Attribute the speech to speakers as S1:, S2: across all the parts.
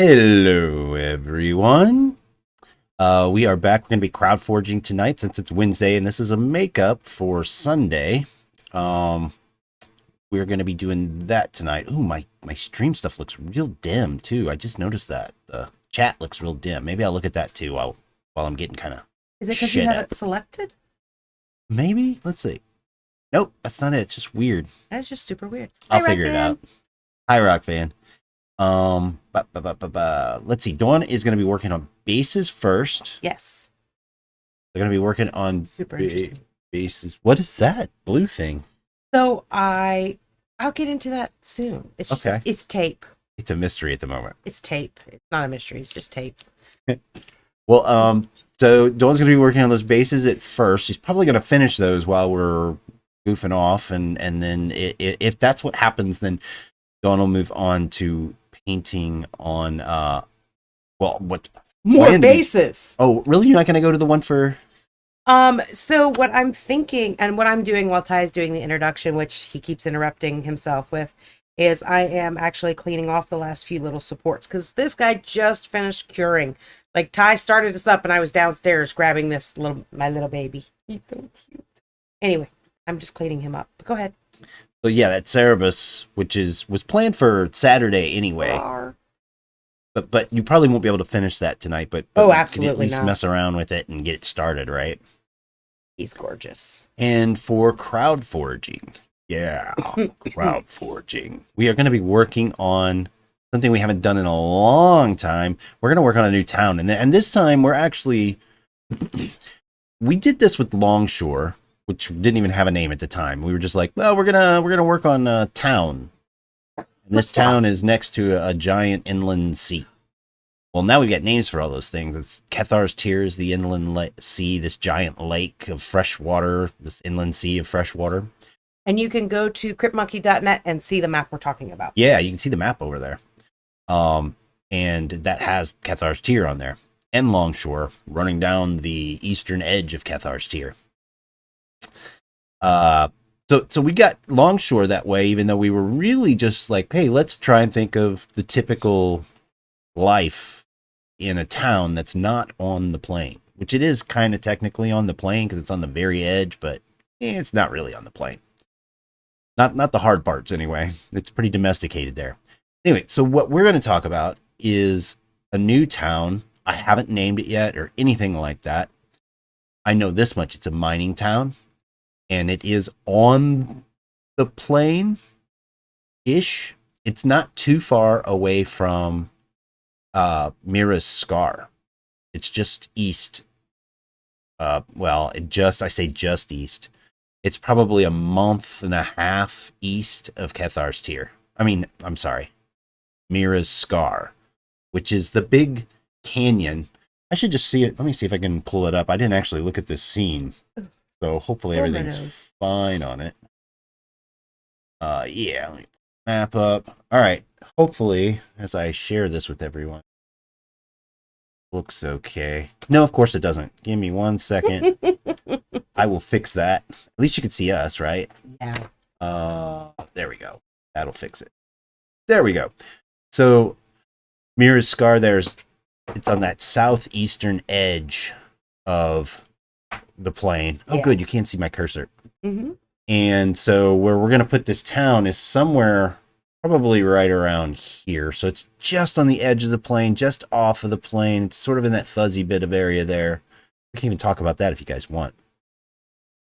S1: Hello, everyone. We are back. We're going to be crowd forging tonight since it's Wednesday, and this is a makeup for Sunday. Um, we're going to be doing that tonight. Ooh, my stream stuff looks real dim too. I just noticed that the chat looks real dim. Maybe I'll look at that too while I'm getting kind of
S2: Is it because you
S1: shit
S2: have
S1: at.
S2: it selected?
S1: Maybe let's see. Nope, that's not it. It's just weird.
S2: That's just super weird.
S1: I'll
S2: Hi,
S1: figure it
S2: Rockman.
S1: out. Hi, Rock fan. Let's see. Dawn is going to be working on bases first.
S2: Yes.
S1: They're going to be working on
S2: Super interesting.
S1: bases. What is that blue thing?
S2: So I'll get into that soon. It's just
S1: Okay.
S2: it's tape.
S1: It's a mystery at the moment.
S2: It's tape. It's not a mystery. It's just tape.
S1: Well, so Dawn's going to be working on those bases at first. She's probably going to finish those while we're goofing off, and then if that's what happens, then Dawn will move on to painting on what
S2: More
S1: planned to be-
S2: bases.
S1: Oh, really? You're not going to go to the one for?
S2: So what I'm thinking and what I'm doing while Ty is doing the introduction, which he keeps interrupting himself with, is I am actually cleaning off the last few little supports because this guy just finished curing. Like Ty started us up and I was downstairs grabbing my little baby. He's so cute. Anyway, I'm just cleaning him up. But go ahead.
S1: So yeah, that Cerebus, which was planned for Saturday anyway.
S2: Rawr.
S1: But you probably won't be able to finish that tonight. But
S2: Oh,
S1: we can
S2: absolutely
S1: at least
S2: not.
S1: mess around with it and get it started, right?
S2: He's gorgeous.
S1: And for crowd forging, crowd forging, we are going to be working on something we haven't done in a long time. We're going to work on a new town, and this time we're actually we did this with Longshore, which didn't even have a name at the time. We were just like, well, we're gonna work on a town. And this town is next to a giant inland sea. Well, now we've got names for all those things. It's Cathar's Tears, the inland sea, this giant lake of fresh water, this inland sea of fresh water.
S2: And you can go to cryptmonkey.net and see the map we're talking about.
S1: Yeah, you can see the map over there. And that has Cathar's Tear on there. And Longshore running down the eastern edge of Cathar's Tear. So we got Longshore that way, even though we were really just like, hey, let's try and think of the typical life in a town that's not on the plain, which it is kind of technically on the plain because it's on the very edge, but it's not really on the plain. Not the hard parts anyway. It's pretty domesticated there. Anyway, so what we're going to talk about is a new town. I haven't named it yet or anything like that. I know this much. It's a mining town. And it is on the plain-ish. It's not too far away from Mira's Scar. It's just east. I say just east. It's probably a month and a half east of Cathar's Tear. I'm sorry. Mira's Scar, which is the big canyon. I should just see it. Let me see if I can pull it up. I didn't actually look at this scene. So hopefully everything's fine on it. Yeah, let me map up. All right. Hopefully, as I share this with everyone, looks okay. No, of course it doesn't. Give me 1 second. I will fix that. At least you can see us, right?
S2: Yeah.
S1: There we go. That'll fix it. There we go. So Mira's Scar, it's on that southeastern edge of the plain. Oh,
S2: Yeah.
S1: good. You can't see my cursor.
S2: Mm-hmm.
S1: And so where we're going to put this town is somewhere probably right around here. So it's just on the edge of the plain, just off of the plain. It's sort of in that fuzzy bit of area there. We can even talk about that if you guys want.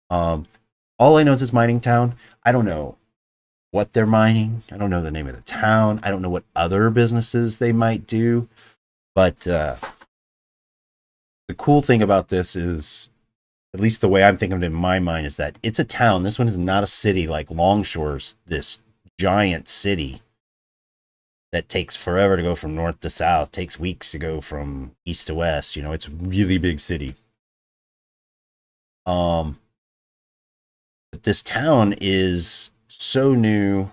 S1: All I know is this mining town. I don't know what they're mining. I don't know the name of the town. I don't know what other businesses they might do. But the cool thing about this is, at least the way I'm thinking of it in my mind, is that it's a town. This one is not a city like Longshore's, this giant city that takes forever to go from north to south, takes weeks to go from east to west. It's a really big city. But this town is so new.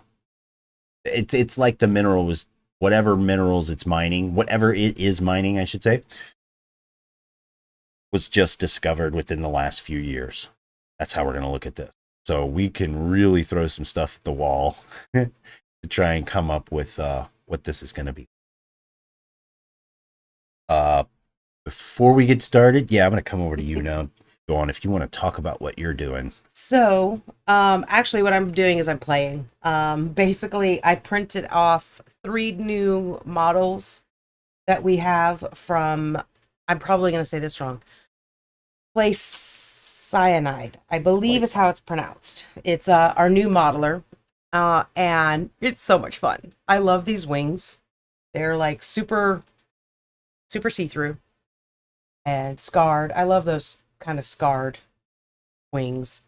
S1: It's like the mineral was, whatever minerals it's mining, whatever it is mining, I should say, was just discovered within the last few years. That's how we're going to look at this. So we can really throw some stuff at the wall to try and come up with what this is going to be. Uh, before we get started, yeah, I'm going to come over to you now. Go on if you want to talk about what you're doing.
S2: So, actually, what I'm doing is I'm playing. Basically, I printed off 3 new models that we have from, I'm probably going to say this wrong, Place Cyanide, I believe is how it's pronounced. It's our new modeler, and it's so much fun. I love these wings. They're like super, super see-through and scarred. I love those kind of scarred wings.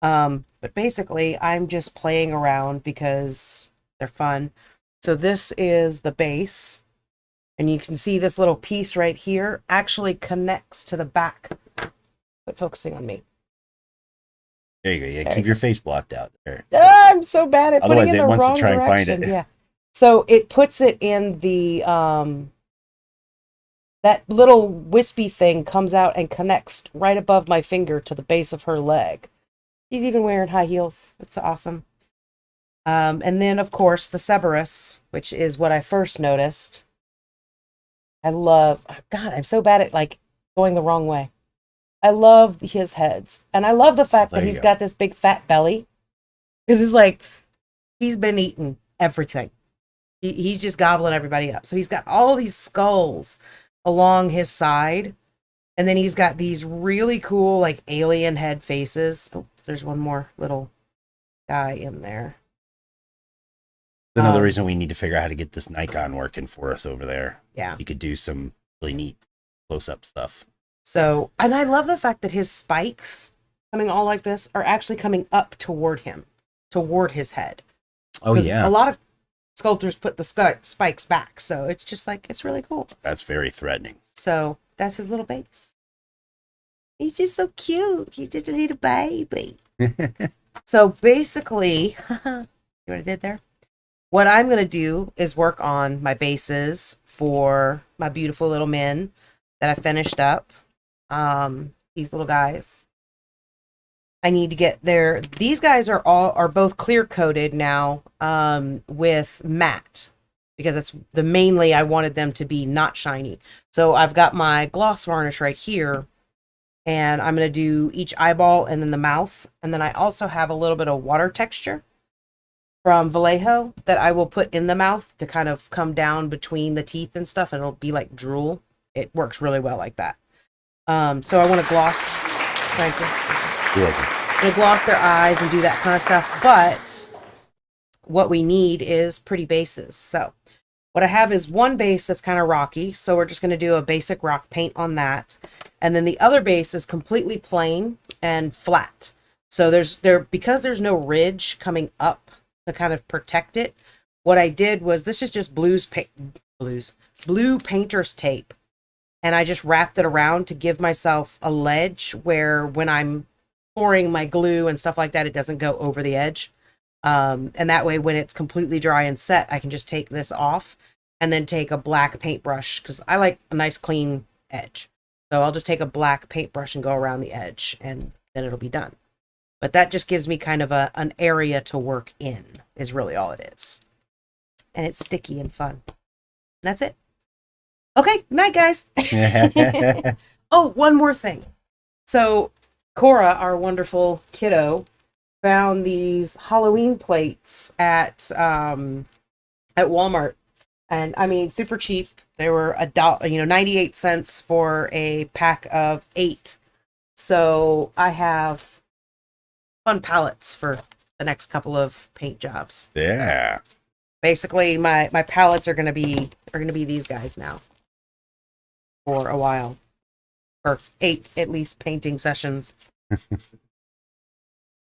S2: But basically, I'm just playing around because they're fun. So this is the base, and you can see this little piece right here actually connects to the back. But focusing on me.
S1: There you go. Yeah, keep your face blocked out there.
S2: I'm so bad at putting it in the
S1: wants
S2: wrong
S1: to try
S2: direction.
S1: and find it.
S2: Yeah. So it puts it in the that little wispy thing comes out and connects right above my finger to the base of her leg. She's even wearing high heels. It's awesome. And then of course the Cerberus, which is what I first noticed. I love, God, I'm so bad at like going the wrong way. I love his heads. And I love the fact that he's got this big fat belly. Because it's like, he's been eating everything. He's just gobbling everybody up. So he's got all these skulls along his side. And then he's got these really cool, like, alien head faces. Oh, there's one more little guy in there.
S1: Another reason we need to figure out how to get this Nikon working for us over there.
S2: Yeah.
S1: You could do some really neat close-up stuff.
S2: So, and I love the fact that his spikes coming all like this are actually coming up toward him, toward his head.
S1: Oh, yeah.
S2: A lot of sculptors put the spikes back. So it's just like, it's really cool.
S1: That's very threatening.
S2: So that's his little base. He's just so cute. He's just a little baby. So basically, see what I did there? What I'm going to do is work on my bases for my beautiful little men that I finished up. These little guys. I need to get there. These guys are both clear coated now, with matte, because that's the mainly I wanted them to be not shiny. So I've got my gloss varnish right here, and I'm going to do each eyeball and then the mouth. And then I also have a little bit of water texture from Vallejo that I will put in the mouth to kind of come down between the teeth and stuff, and it'll be like drool. It works really well like that. So I want to gloss, frankly. They gloss their eyes and do that kind of stuff. But what we need is pretty bases. So what I have is one base that's kind of rocky. So we're just going to do a basic rock paint on that. And then the other base is completely plain and flat. So because there's no ridge coming up to kind of protect it, what I did was, this is just blue painter's tape. And I just wrapped it around to give myself a ledge where when I'm pouring my glue and stuff like that, it doesn't go over the edge. And that way, when it's completely dry and set, I can just take this off and then take a black paintbrush, because I like a nice clean edge. So I'll just take a black paintbrush and go around the edge, and then it'll be done. But that just gives me kind of an area to work in, is really all it is. And it's sticky and fun. And that's it. Okay, night, guys. Oh, one more thing. So Cora, our wonderful kiddo, found these Halloween plates at Walmart, and I mean, super cheap. They were $1, 98 cents for a pack of 8. So I have fun palettes for the next couple of paint jobs.
S1: Yeah.
S2: So basically, my palettes are gonna be these guys now for a while, or 8 at least painting sessions.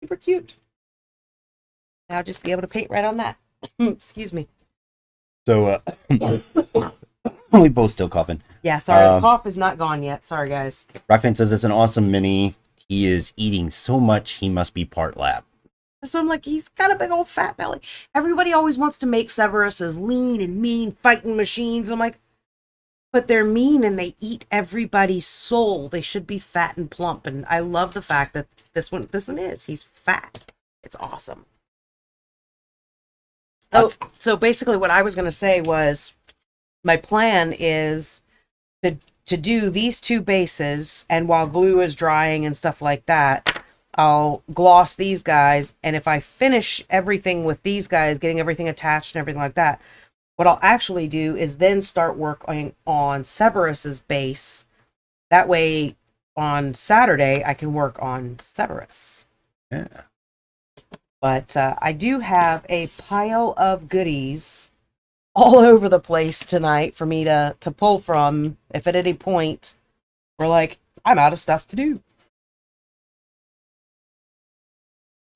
S2: Super cute. Now I'll just be able to paint right on that. Excuse me.
S1: So we both still coughing.
S2: Yeah, sorry, the cough is not gone yet. Sorry, guys.
S1: Rockfan says it's an awesome mini. He is eating so much he must be part lab.
S2: So I'm like, he's got a big old fat belly. Everybody always wants to make Cerberus as lean and mean fighting machines. I'm like, but they're mean and they eat everybody's soul. They should be fat and plump. And I love the fact that this one is. He's fat. It's awesome. Oh, so basically what I was going to say was, my plan is to do these two bases, and while glue is drying and stuff like that, I'll gloss these guys, and if I finish everything with these guys, getting everything attached and everything like that, what I'll actually do is then start working on Cerberus's base. That way, on Saturday, I can work on Cerberus.
S1: Yeah.
S2: But I do have a pile of goodies all over the place tonight for me to pull from if at any point we're like, I'm out of stuff to do.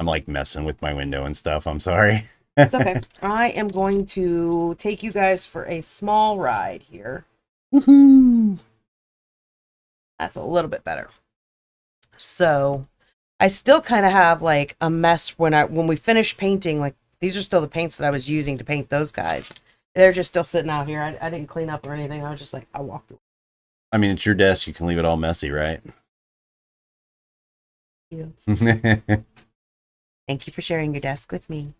S1: I'm like messing with my window and stuff. I'm sorry.
S2: It's okay. I am going to take you guys for a small ride here.
S1: Woohoo!
S2: That's a little bit better. So I still kind of have like a mess when we finish painting. Like, these are still the paints that I was using to paint those guys. They're just still sitting out here. I didn't clean up or anything. I was just like, I walked away.
S1: I mean, it's your desk. You can leave it all messy, right?
S2: Yeah. Thank you for sharing your desk with me.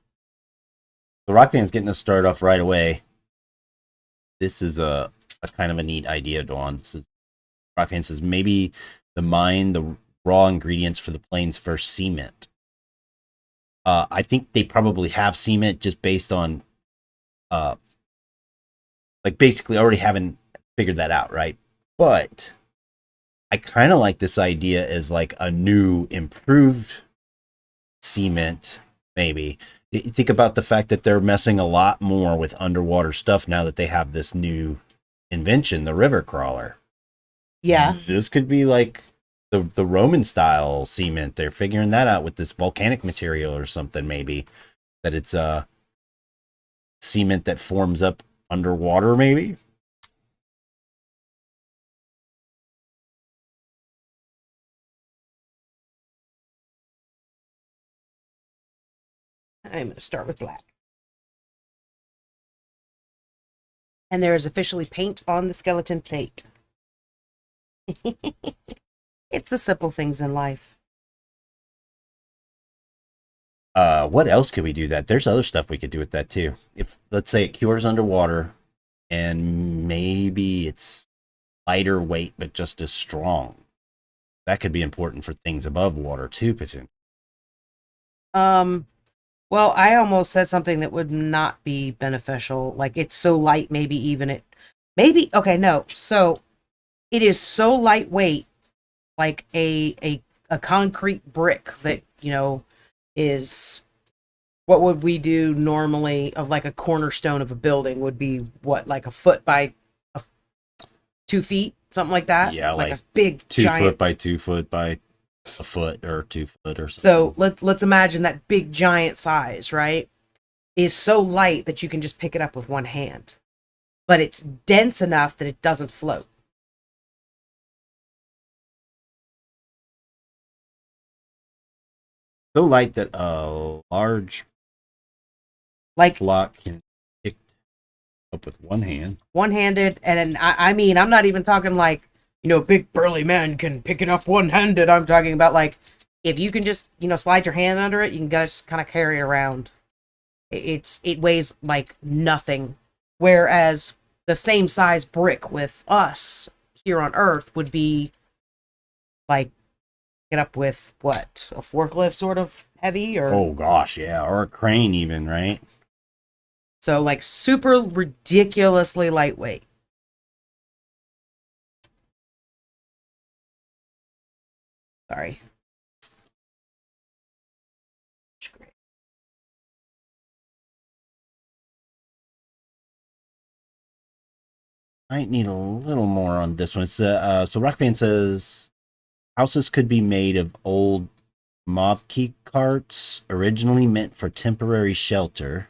S1: The rock band's getting us started off right away. This is a kind of a neat idea, Dawn. Rock band says maybe mine the raw ingredients for the plane's first cement. I think they probably have cement just based on like basically already having figured that out, right? But I kind of like this idea as like a new improved cement, maybe. You think about the fact that they're messing a lot more with underwater stuff now that they have this new invention, the river crawler.
S2: Yeah.
S1: This could be like the Roman style cement. They're figuring that out with this volcanic material or something, maybe. That it's a cement that forms up underwater, maybe.
S2: I'm going to start with black. And there is officially paint on the skeleton plate. It's the simple things in life.
S1: What else could we do that? There's other stuff we could do with that too. If, let's say, it cures underwater and maybe it's lighter weight but just as strong. That could be important for things above water too, potentially.
S2: Well, I almost said something that would not be beneficial. Like, it's so light, okay, no. So it is so lightweight, like a concrete brick that, is what would we do normally of like a cornerstone of a building would be what, like a foot by 2 feet, something like that.
S1: Yeah, like
S2: a big
S1: 2
S2: giant
S1: foot by 2 foot by a foot or 2 foot or something.
S2: So let's imagine that big giant size, right, is so light that you can just pick it up with one hand, but it's dense enough that it doesn't float.
S1: So light that a large
S2: Like
S1: block can pick up with one hand.
S2: One-handed, and I mean, I'm not even talking like, big burly man can pick it up one-handed. I'm talking about like, if you can just, slide your hand under it, you can just kind of carry it around. It weighs like nothing. Whereas the same size brick with us here on Earth would be like, get up with what, a forklift sort of heavy, or
S1: Oh gosh, yeah, or a crane even, right?
S2: so like super ridiculously lightweight. Sorry.
S1: Might need a little more on this one. It's so Rock Band says houses could be made of old mob key carts, originally meant for temporary shelter,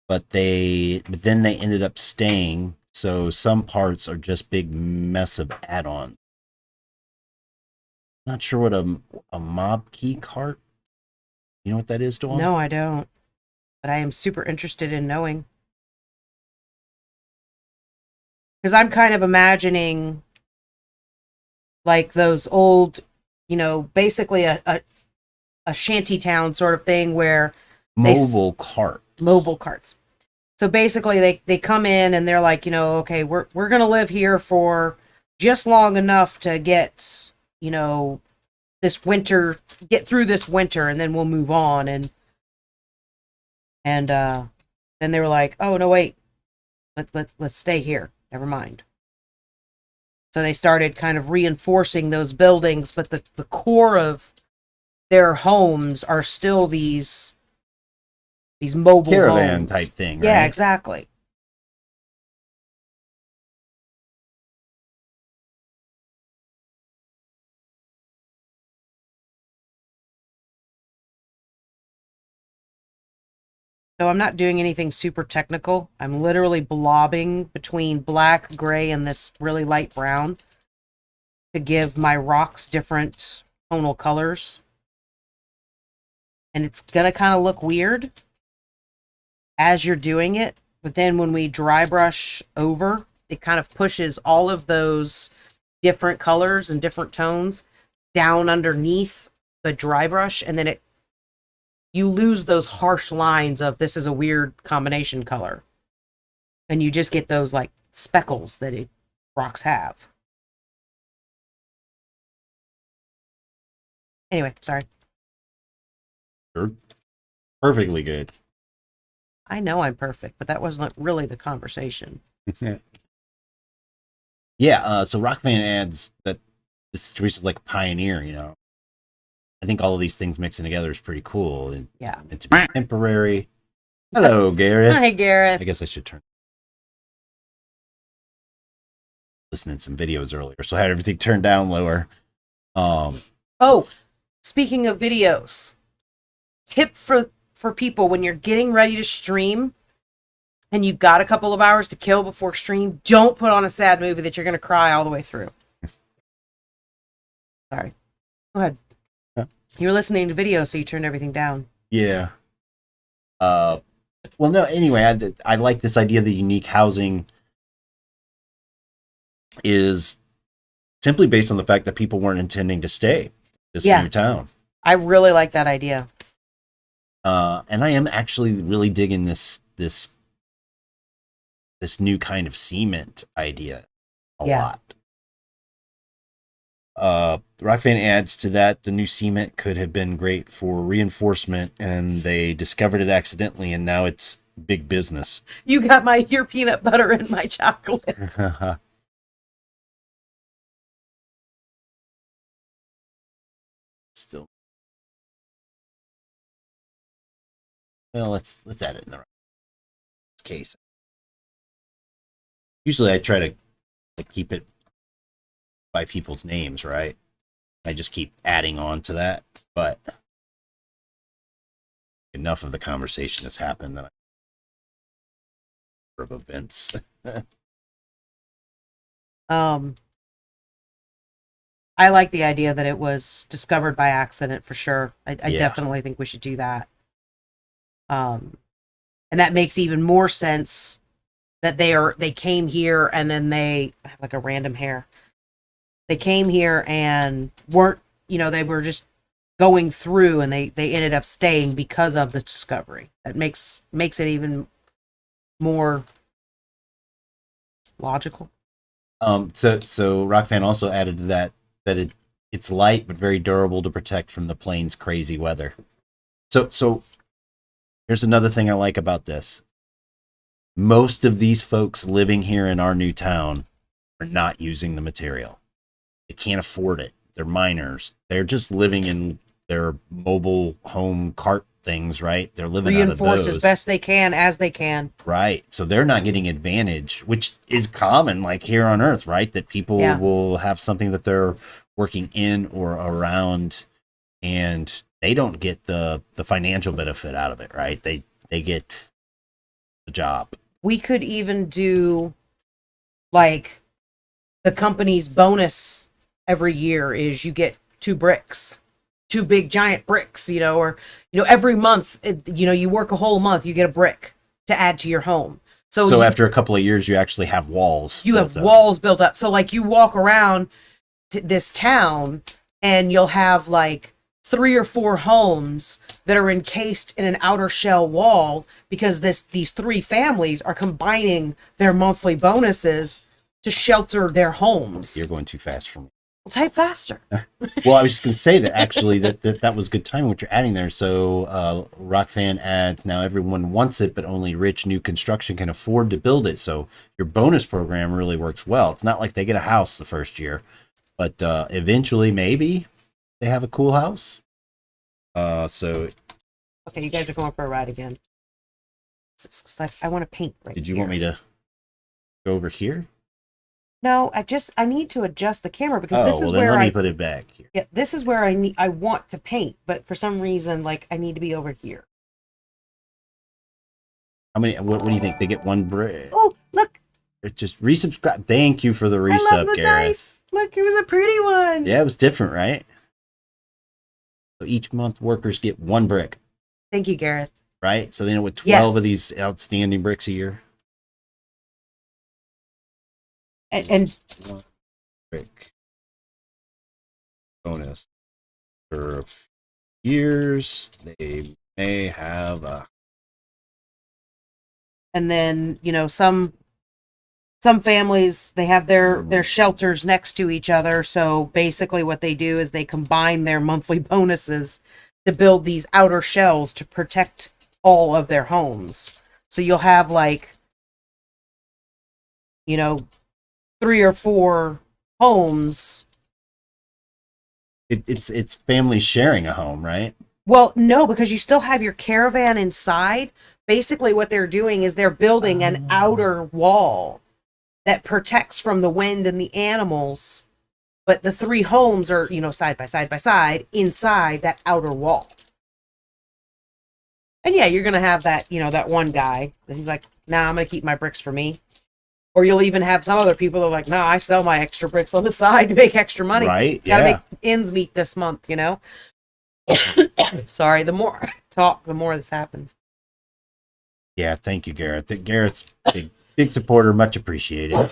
S1: but then they ended up staying. So some parts are just big mess of add-on. Not sure what a mob key cart. You know what that is, Dawn?
S2: No, I don't. But I am super interested in knowing. Because I'm kind of imagining like those old, basically a shanty town sort of thing where
S1: Mobile cart.
S2: mobile carts. So basically they come in and they're like, okay, we're going to live here for just long enough to get, this winter, get through this winter, and then we'll move on. And then they were like, oh no, wait, let's stay here. Never mind. So they started kind of reinforcing those buildings, but the core of their homes are still these mobile
S1: caravan
S2: homes.
S1: type thing,
S2: Yeah,
S1: right?
S2: exactly. So I'm not doing anything super technical. I'm literally blobbing between black, gray, and this really light brown to give my rocks different tonal colors. And it's going to kind of look weird as you're doing it. But then when we dry brush over, it kind of pushes all of those different colors and different tones down underneath the dry brush. And then you lose those harsh lines of this is a weird combination color. And you just get those like speckles that rocks have. Anyway, sorry.
S1: You're perfectly good.
S2: I know I'm perfect, but that wasn't really the conversation.
S1: Yeah, so Rockfan adds that the situation is like a pioneer, I think all of these things mixing together is pretty cool. And,
S2: Yeah.
S1: and to be temporary. Hello, Gareth.
S2: Hi, Gareth.
S1: I guess I should listening to some videos earlier, so I had everything turned down lower.
S2: Oh, speaking of videos, tip for people when you're getting ready to stream and you've got a couple of hours to kill before stream, don't put on a sad movie that you're going to cry all the way through. Sorry. Go ahead.
S1: Huh?
S2: You were listening to videos, so you turned everything down.
S1: Yeah. Well, no, anyway, I like this idea that unique housing is simply based on the fact that people weren't intending to stay this new town.
S2: I really like that idea.
S1: And I am actually really digging this new kind of cement idea a lot. Rockfan adds to that the new cement could have been great for reinforcement, and they discovered it accidentally, and now it's big business.
S2: You got your peanut butter and my chocolate.
S1: Still, well, let's add it in the right case. Usually, I try to keep it by people's names, right? I just keep adding on to that, but enough of the conversation has happened that of events.
S2: I like the idea that it was discovered by accident for sure. I definitely think we should do that. And that makes even more sense that they came here and then I have like a random hair. They came here and weren't, they were just going through and they ended up staying because of the discovery. That makes it even more logical.
S1: So Rockfan also added to that it's light but very durable to protect from the plane's crazy weather. So here's another thing I like about this. Most of these folks living here in our new town are not using the material. They can't afford it. They're miners. They're just living in their mobile home cart things, right? They're living out of those.
S2: Reinforced as best they can, as they can.
S1: Right. So they're not getting advantage, which is common, like here on Earth, right? That people will have something that they're working in or around, and they don't get the financial benefit out of it, right? They get the job.
S2: We could even do like the company's bonus every year is you get 2 bricks, 2 big giant bricks, or every month, you work a whole month, you get a brick to add to your home. So
S1: after a couple of years, you actually have walls.
S2: You have walls built up. So like you walk around this town and you'll have like 3 or 4 homes that are encased in an outer shell wall because these 3 families are combining their monthly bonuses to shelter their homes.
S1: You're going too fast for me.
S2: Well, type faster.
S1: Well, I was just going to say that actually that was good timing what you're adding there. So Rockfan adds, now everyone wants it, but only rich new construction can afford to build it. So your bonus program really works well. It's not like they get a house the first year, but eventually maybe they have a cool house. So
S2: okay, you guys are going for a ride again. Because I want to paint right
S1: did you
S2: here.
S1: want me to go over here?
S2: No, I need to adjust the camera because this is
S1: then
S2: where
S1: let me put it back here.
S2: Yeah, this is where I want to paint, but for some reason, like, I need to be over here.
S1: How many? What do you think? They get 1 brick.
S2: Oh, look!
S1: It's just resubscribe. Thank you for the resub,
S2: I love the
S1: Gareth.
S2: dice. Look, it was a pretty one.
S1: Yeah, it was different, right? So each month, workers get 1 brick,
S2: Thank you, Gareth.
S1: right? So they know what 12
S2: Yes.
S1: of these outstanding bricks a year.
S2: And
S1: 1 brick bonus for a few years. They may have a.
S2: and then some families, they have their shelters next to each other. So basically, what they do is they combine their monthly bonuses to build these outer shells to protect all of their homes. So you'll have 3 or 4 homes.
S1: It's families sharing a home, right?
S2: Well, no, because you still have your caravan inside. Basically, what they're doing is they're building an outer wall that protects from the wind and the animals. But the 3 homes are, side by side inside that outer wall. And yeah, you're going to have that, that one guy. He's like, nah, I'm going to keep my bricks for me. Or you'll even have some other people that are like, no, I sell my extra bricks on the side to make extra money.
S1: Right,
S2: Gotta
S1: yeah.
S2: make ends meet this month, Sorry, the more I talk, the more this happens.
S1: Yeah, thank you, Gareth. Gareth's a big supporter, much appreciated.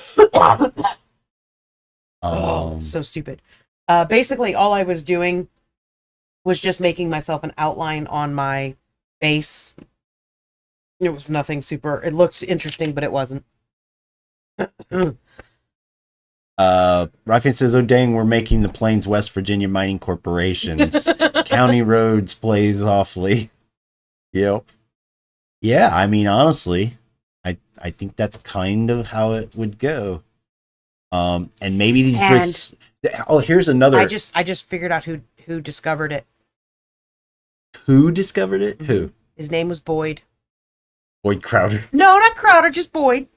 S2: So stupid. Basically, all I was doing was just making myself an outline on my base. It was nothing super. It looked interesting, but it wasn't.
S1: Rockfan says, oh dang, we're making the Plains West Virginia Mining Corporations. County roads plays awfully. Yep. Yeah, I mean, honestly, I think that's kind of how it would go. And maybe these bricks. Oh, here's another.
S2: I just figured out who discovered it.
S1: Who discovered it? Mm-hmm. Who?
S2: His name was Boyd.
S1: Boyd Crowder.
S2: No, not Crowder, just Boyd.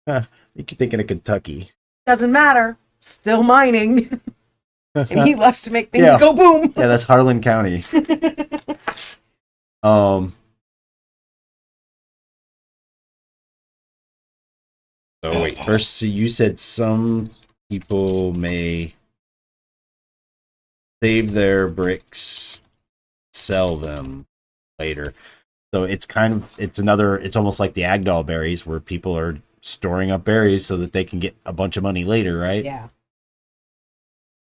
S1: I think you're thinking of Kentucky.
S2: Doesn't matter. Still mining. And he loves to make things go boom.
S1: Yeah, that's Harlan County. So wait, first, so you said some people may save their bricks, sell them later. So it's it's almost like the Agdal berries where people are storing up berries so that they can get a bunch of money later, right?
S2: Yeah.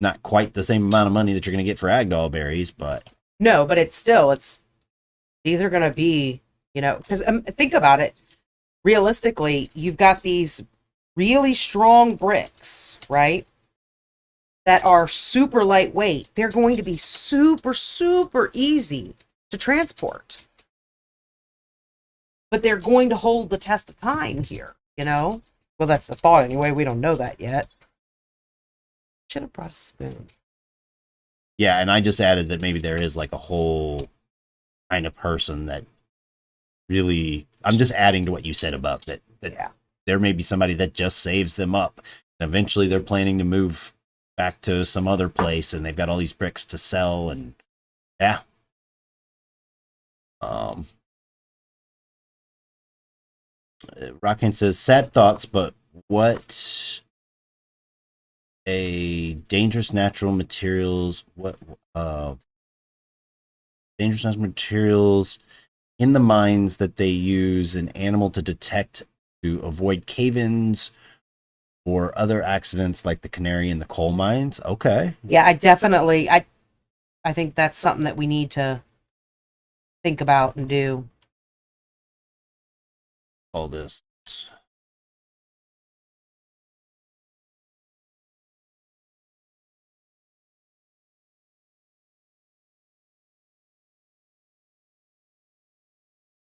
S1: Not quite the same amount of money that you're going to get for Agdal berries, but
S2: no, but these are going to be, because think about it. Realistically, you've got these really strong bricks, right? That are super lightweight. They're going to be super, super easy to transport. But they're going to hold the test of time here, Well, that's the thought anyway. We don't know that yet. Should have brought a spoon.
S1: yeah, and I just added that maybe there is like a whole kind of person that really, I'm just adding to what you said above that there may be somebody that just saves them up. And eventually they're planning to move back to some other place and they've got all these bricks to sell and yeah. Rockin says, sad thoughts, but what a dangerous natural materials, dangerous natural materials in the mines that they use an animal to detect to avoid cave-ins or other accidents like the canary in the coal mines. Okay.
S2: Yeah, I I think that's something that we need to think about and do.
S1: All this.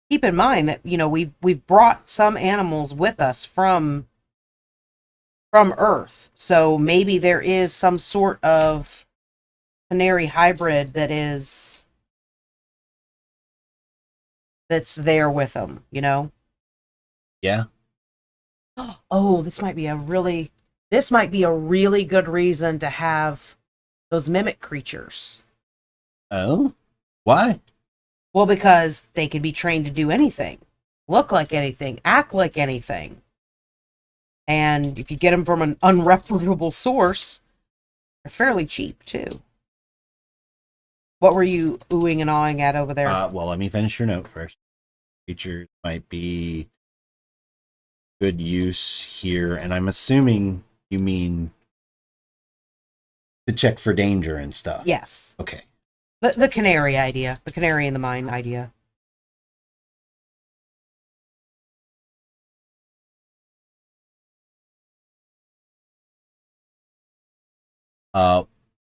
S2: Keep in mind that, you know, we've brought some animals with us from Earth. So maybe there is some sort of canary hybrid that's there with them, you know?
S1: Yeah.
S2: Oh, this might be a really good reason to have those mimic creatures.
S1: Oh? Why?
S2: Well, because they can be trained to do anything, look like anything, act like anything. And if you get them from an unreputable source, they're fairly cheap too. What were you oohing and awing at over there?
S1: Well, let me finish your note first. Features might be good use here, and I'm assuming you mean to check for danger and stuff.
S2: Yes.
S1: Okay.
S2: The canary idea. The canary in the mine idea.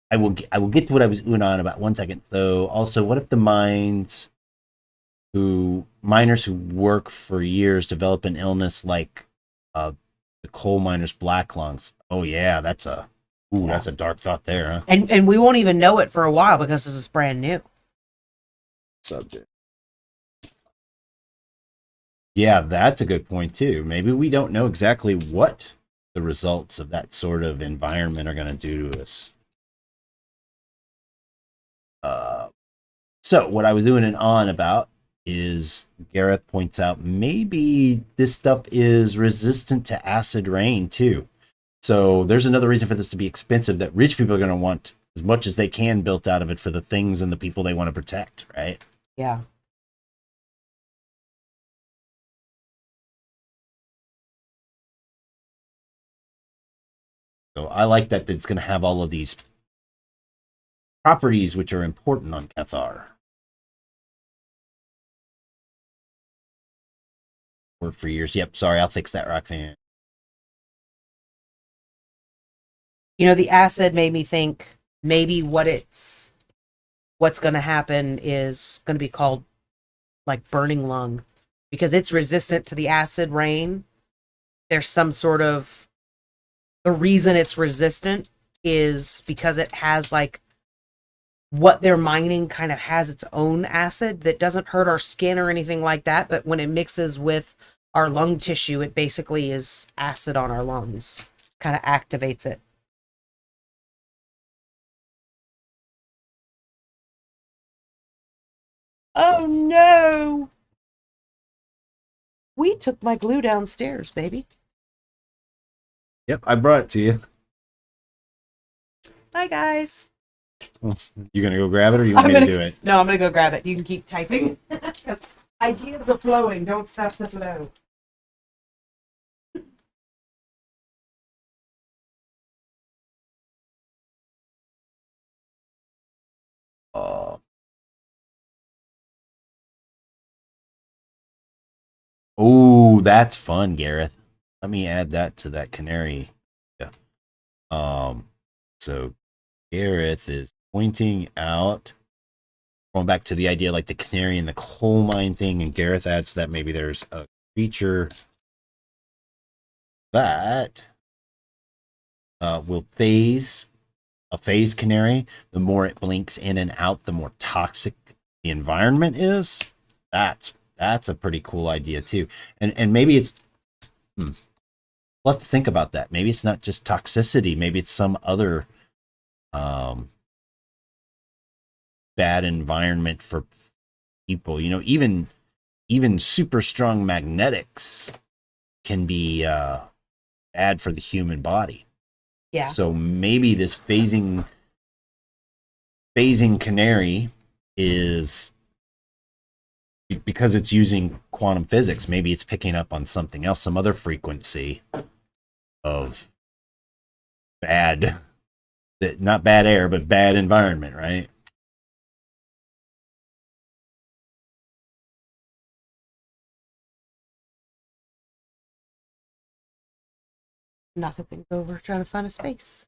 S1: I will get to what I was oohing on about 1 second. So also, what if the miners who work for years develop an illness like the coal miners' black lungs? Oh yeah, that's a dark thought there, huh?
S2: And we won't even know it for a while because this is brand new.
S1: Subject. Yeah, that's a good point too. Maybe we don't know exactly what the results of that sort of environment are going to do to us. So what I was doing an on about is Gareth points out maybe this stuff is resistant to acid rain too. So there's another reason for this to be expensive, that rich people are going to want as much as they can built out of it for the things and the people they want to protect, right?
S2: Yeah.
S1: So I like that it's going to have all of these properties which are important on Cathar. Worked for years. Yep, sorry, I'll fix that, Roxanne.
S2: You know, the acid made me think maybe what's going to happen is going to be called like burning lung, because it's resistant to the acid rain. There's some sort of, the reason it's resistant is because it has like, what they're mining kind of has its own acid that doesn't hurt our skin or anything like that, but when it mixes with our lung tissue, it basically is acid on our lungs, kind of activates it. Oh no! We took my glue downstairs, baby.
S1: Yep, I brought it to you.
S2: Bye, guys.
S1: You gonna go grab it, or you want me to do it?
S2: No, I'm gonna go grab it. You can keep typing. Because ideas are flowing. Don't stop the flow.
S1: Uh, oh, that's fun, Gareth. Let me add that to that canary. Yeah. So Gareth is pointing out, going back to the idea like the canary and the coal mine thing, and Gareth adds that maybe there's a creature that will phase, a phase canary. The more it blinks in and out, the more toxic the environment is. That's a pretty cool idea too. And maybe it's we'll have to think about that. Maybe it's not just toxicity. Maybe it's some other bad environment for people. You know, even super strong magnetics can be bad for the human body.
S2: Yeah.
S1: So maybe this phasing canary is, because it's using quantum physics, maybe it's picking up on something else, some other frequency of bad, not bad air, but bad environment, right?
S2: knocking things over, trying to find a space.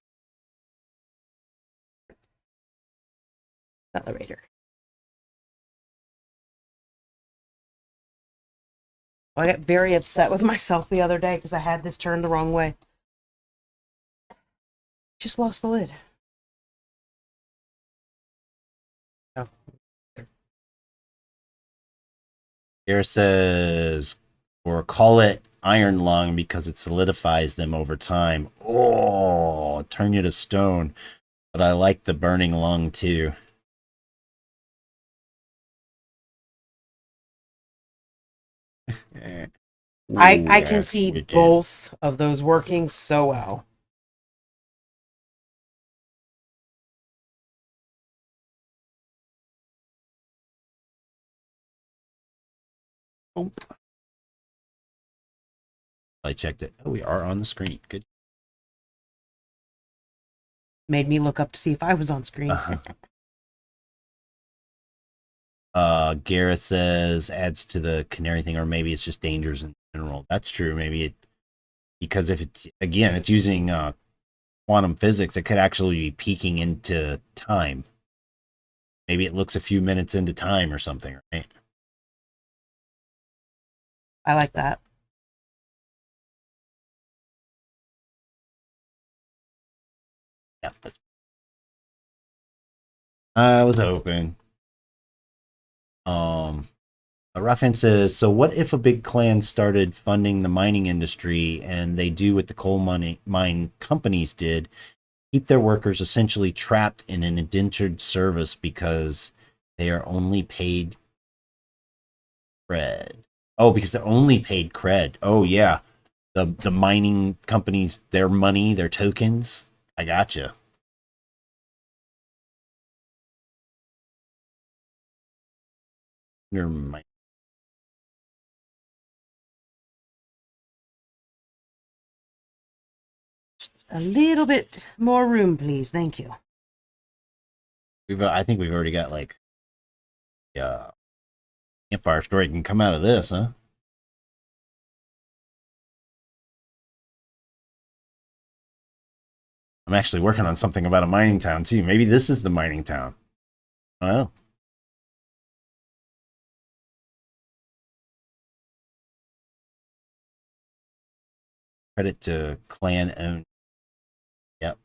S2: Accelerator. I got very upset with myself the other day because I had this turned the wrong way. Just lost the lid. Oh.
S1: Here says, or call it iron lung because it solidifies them over time. Oh, turn you to stone. But I like the burning lung too.
S2: I can see both of those working so well.
S1: Oh. I checked it. Oh, we are on the screen. Good.
S2: Made me look up to see if I was on screen.
S1: Gareth says adds to the canary thing, or maybe it's just dangers in general. That's true. Maybe it, because if it's, again, it's using quantum physics, it could actually be peeking into time. Maybe it looks a few minutes into time or something, right?
S2: I like that.
S1: Yeah, I was hoping. A reference says, so what if a big clan started funding the mining industry and they do what the coal mine companies did, keep their workers essentially trapped in an indentured service because they are only paid cred. Oh, because they're only paid cred. Oh yeah. The mining companies, their money, their tokens. I gotcha. Your mind.
S2: A little bit more room, please. Thank you.
S1: I think we've already got like campfire story can come out of this, huh? I'm actually working on something about a mining town too. Maybe this is the mining town. I don't know. Credit to clan owned. Yep.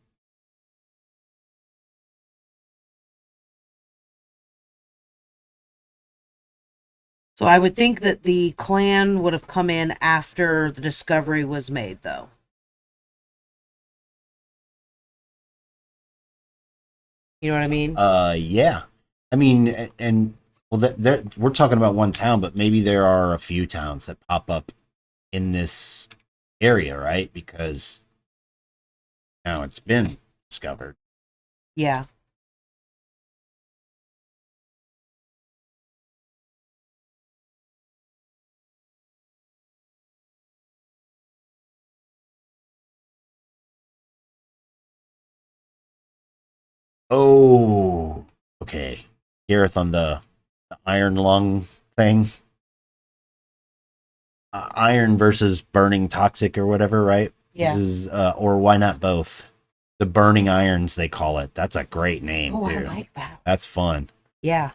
S2: So I would think that the clan would have come in after the discovery was made, though. You know what I mean?
S1: Yeah. I mean, and well, we're talking about one town, but maybe there are a few towns that pop up in this area, right? Because now it's been discovered.
S2: Yeah.
S1: Oh, okay. Gareth on the iron lung thing. Iron versus burning toxic or whatever, right?
S2: Yeah.
S1: This is, or why not both? The burning irons, they call it. That's a great name,
S2: Oh,
S1: too.
S2: I like that.
S1: That's fun.
S2: Yeah.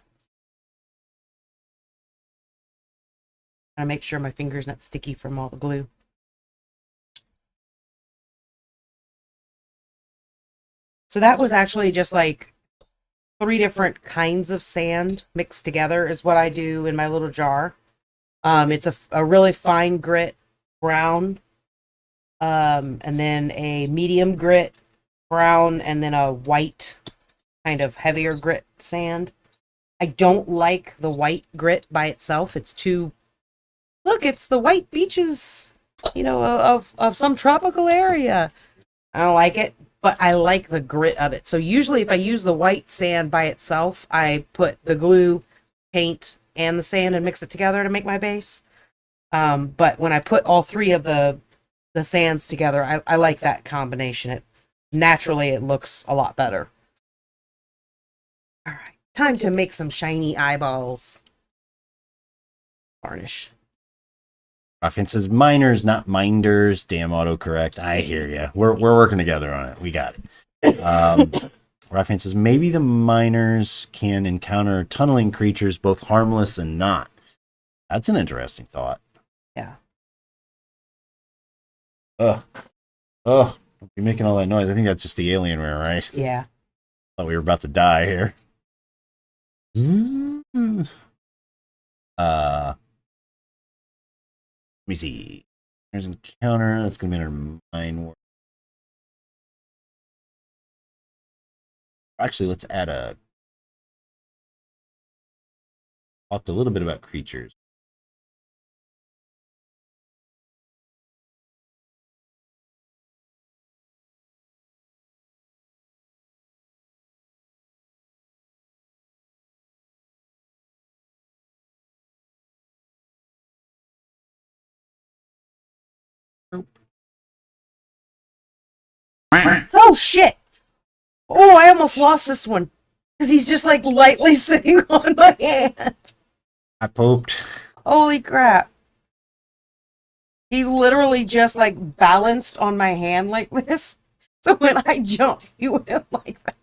S2: I make sure my finger's not sticky from all the glue. So that was actually just like 3 different kinds of sand mixed together is what I do in my little jar. It's a really fine grit brown, and then a medium grit brown, and then a white kind of heavier grit sand. I don't like the white grit by itself. It's too, look, it's the white beaches, of some tropical area. I don't like it, but I like the grit of it. So usually if I use the white sand by itself, I put the glue, paint, and the sand and mix it together to make my base. But when I put all 3 of the sands together, I like that combination. It looks a lot better. All right, time to make some shiny eyeballs. Varnish.
S1: Rockfin says miners, not minders. Damn autocorrect. I hear you. We're working together on it. We got it. Rockfin says maybe the miners can encounter tunneling creatures, both harmless and not. That's an interesting thought.
S2: Yeah.
S1: Ugh. You're making all that noise. I think that's just the Alienware, right?
S2: Yeah.
S1: Thought we were about to die here. Let me see. There's an encounter. That's going to be under mine work. Actually, let's add a. Talked a little bit about creatures.
S2: Oh shit! Oh, I almost lost this one because he's just like lightly sitting on my hand.
S1: I poked.
S2: Holy crap! He's literally just like balanced on my hand like this. So when I jumped, he went like that.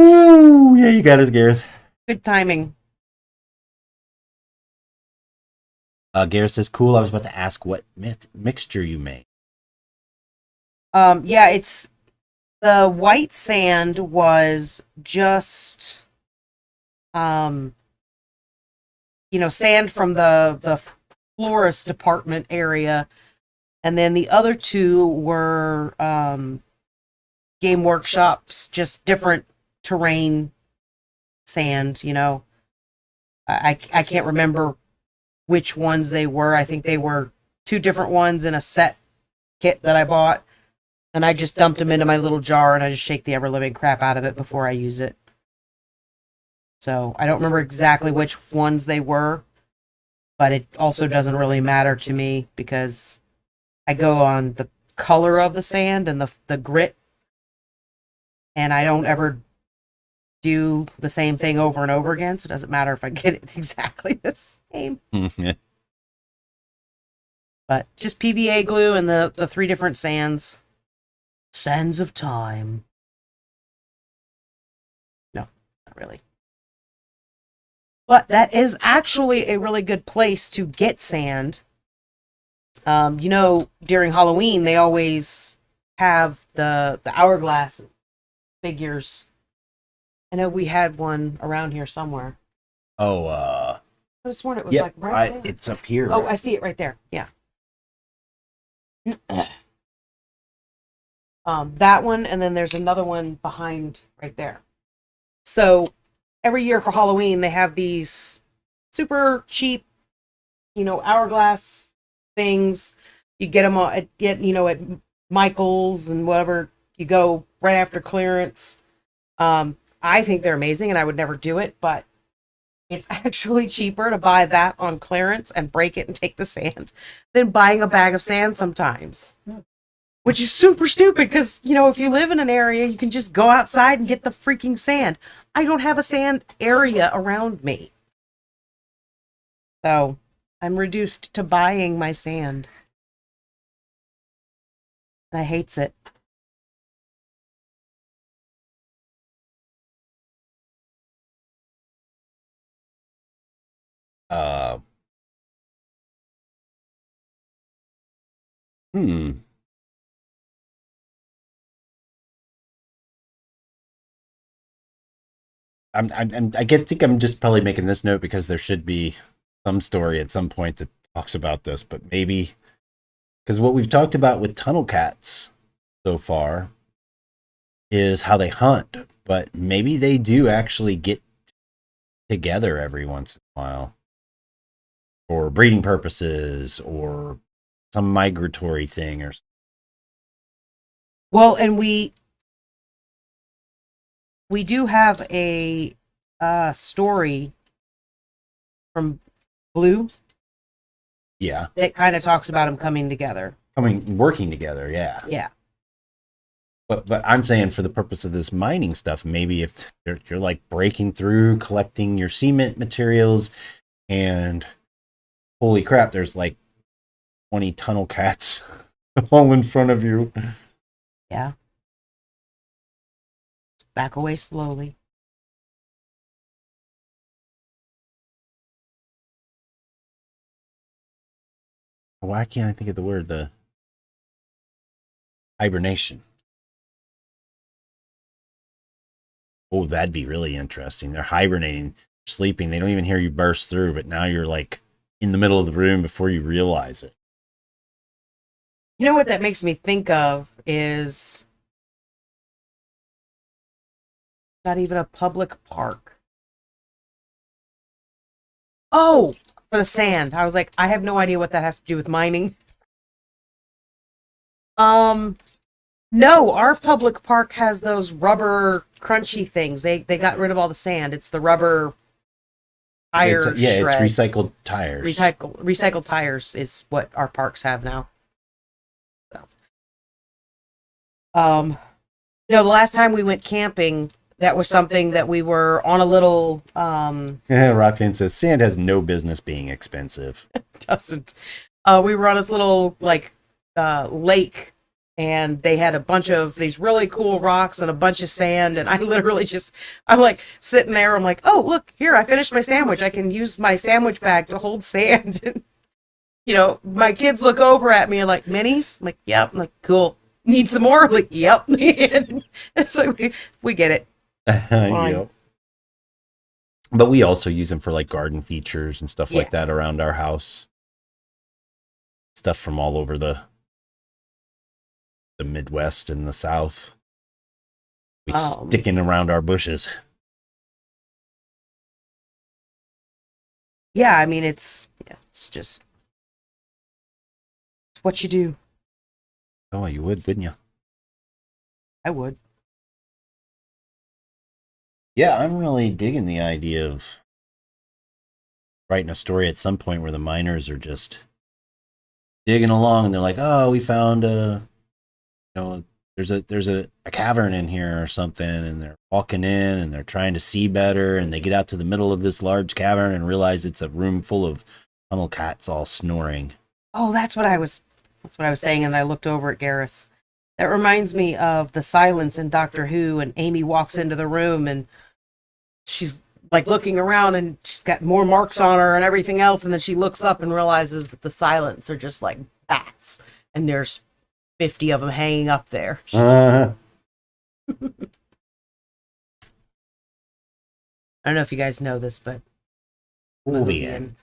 S1: Ooh, yeah, you got it, Gareth.
S2: Good timing.
S1: Gareth says, cool. I was about to ask what mixture you made.
S2: Yeah, it's the white sand was just, sand from the florist department area, and then the other two were game workshops, just different terrain sand. I can't remember which ones they were. I think they were two different ones in a set kit that I bought. And I just dumped them into my little jar, and I just shake the ever-living crap out of it before I use it. So I don't remember exactly which ones they were, but it also doesn't really matter to me because I go on the color of the sand and the grit, and I don't ever do the same thing over and over again, so it doesn't matter if I get it exactly the same. But just PVA glue and the three different sands. Sands of time. No, not really. But that is actually a really good place to get sand. During Halloween, they always have the hourglass figures. I know we had one around here somewhere.
S1: Oh,
S2: I could have sworn it was like right there.
S1: It's up here.
S2: Oh, I see it right there. Yeah. That one, and then there's another one behind right there. So every year for Halloween, they have these super cheap, hourglass things. You get them at Michael's and whatever. You go right after clearance. I think they're amazing, and I would never do it, but it's actually cheaper to buy that on clearance and break it and take the sand than buying a bag of sand sometimes. Which is super stupid because, if you live in an area, you can just go outside and get the freaking sand. I don't have a sand area around me. So I'm reduced to buying my sand. And I hates it.
S1: think I'm just probably making this note because there should be some story at some point that talks about this, but maybe because what we've talked about with tunnel cats so far is how they hunt, but maybe they do actually get together every once in a while for breeding purposes or some migratory thing or something.
S2: Well, and we do have a story from Blue.
S1: Yeah.
S2: That kind of talks about them coming together.
S1: Working together, yeah.
S2: Yeah.
S1: But I'm saying for the purpose of this mining stuff, maybe if you're like breaking through, collecting your cement materials, and holy crap, there's like 20 tunnel cats all in front of you.
S2: Yeah. Back away slowly.
S1: Why can't I think of the word? The hibernation. Oh, that'd be really interesting. They're hibernating, sleeping. They don't even hear you burst through, but now you're like in the middle of the room before you realize it.
S2: You know what that makes me think of is not even a public park. Oh, for the sand. I was like, I have no idea what that has to do with mining. No, our public park has those rubber crunchy things. They got rid of all the sand. It's the rubber tire shreds.
S1: It's recycled tires.
S2: Recycled tires is what our parks have now. So. No, the last time we went camping, that was something that we were on a little
S1: Rockfin says sand has no business being expensive.
S2: It doesn't. We were on this little lake, and they had a bunch of these really cool rocks and a bunch of sand, and I literally I'm like sitting there, I'm like, oh look, here, I finished my sandwich. I can use my sandwich bag to hold sand. You know, my kids look over at me and like, minis? I'm like, yep. I'm like, cool. Need some more? I'm like, yep. It's like we get it.
S1: Yep. But we also use them for like garden features and stuff like that around our house. Stuff from all over the Midwest and the South. We sticking around our bushes.
S2: Yeah, I mean it's just it's what you do.
S1: Oh, you would, wouldn't you?
S2: I would.
S1: Yeah, I'm really digging the idea of writing a story at some point where the miners are just digging along and they're like, oh, we found there's a cavern in here or something, and they're walking in and they're trying to see better, and they get out to the middle of this large cavern and realize it's a room full of tunnel cats all snoring.
S2: Oh, that's what I was saying, and I looked over at Garrus. That reminds me of the silence in Doctor Who, and Amy walks into the room and she's like looking around and she's got more marks on her and everything else, and then she looks up and realizes that the silence are just like bats, and there's 50 of them hanging up there. I don't know if you guys know this, but
S1: Hovian.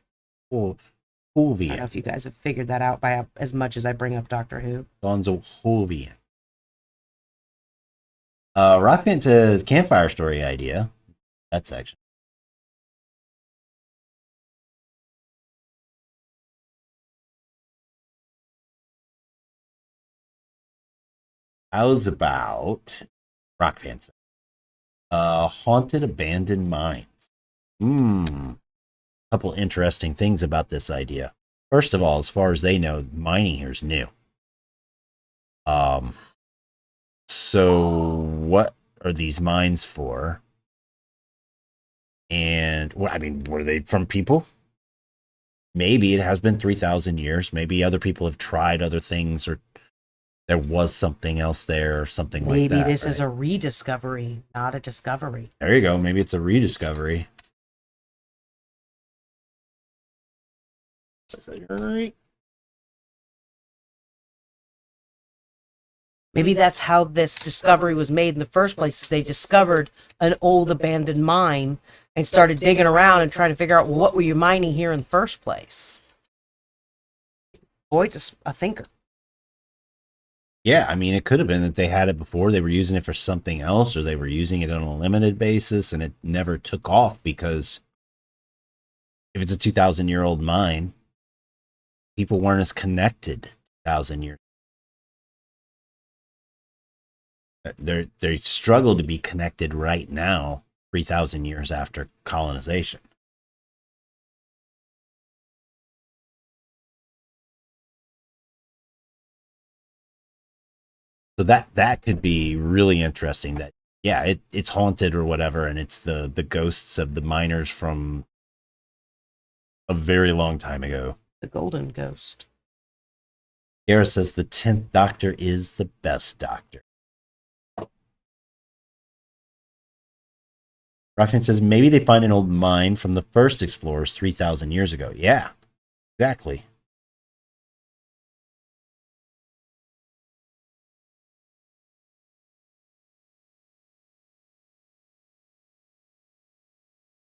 S2: I don't know if you guys have figured that out by as much as I bring up Doctor Who.
S1: Gonzo Hovian. Rockman says campfire story idea. That section. How's about Rock Fancy? Haunted abandoned mines. Couple interesting things about this idea. First of all, as far as they know, mining here is new. So what are these mines for? And I mean, were they from people? Maybe it has been 3,000 years. Maybe other people have tried other things, or there was something else there or something like that.
S2: Maybe this is a rediscovery, not a discovery.
S1: There you go. Maybe it's a rediscovery.
S2: Maybe that's how this discovery was made in the first place. Is they discovered an old abandoned mine and started digging around and trying to figure out, well, what were you mining here in the first place? Boyd's a thinker.
S1: Yeah, I mean, it could have been that they had it before, they were using it for something else, or they were using it on a limited basis, and it never took off, because if it's a 2,000-year-old mine, people weren't as connected 1,000 years. They struggle to be connected right now, 3,000 years after colonization. So that could be really interesting. That it's haunted or whatever, and it's the ghosts of the miners from a very long time ago.
S2: The Golden Ghost.
S1: Gareth says the 10th Doctor is the best Doctor. Ruffian says maybe they find an old mine from the first explorers 3,000 years ago. Yeah, exactly.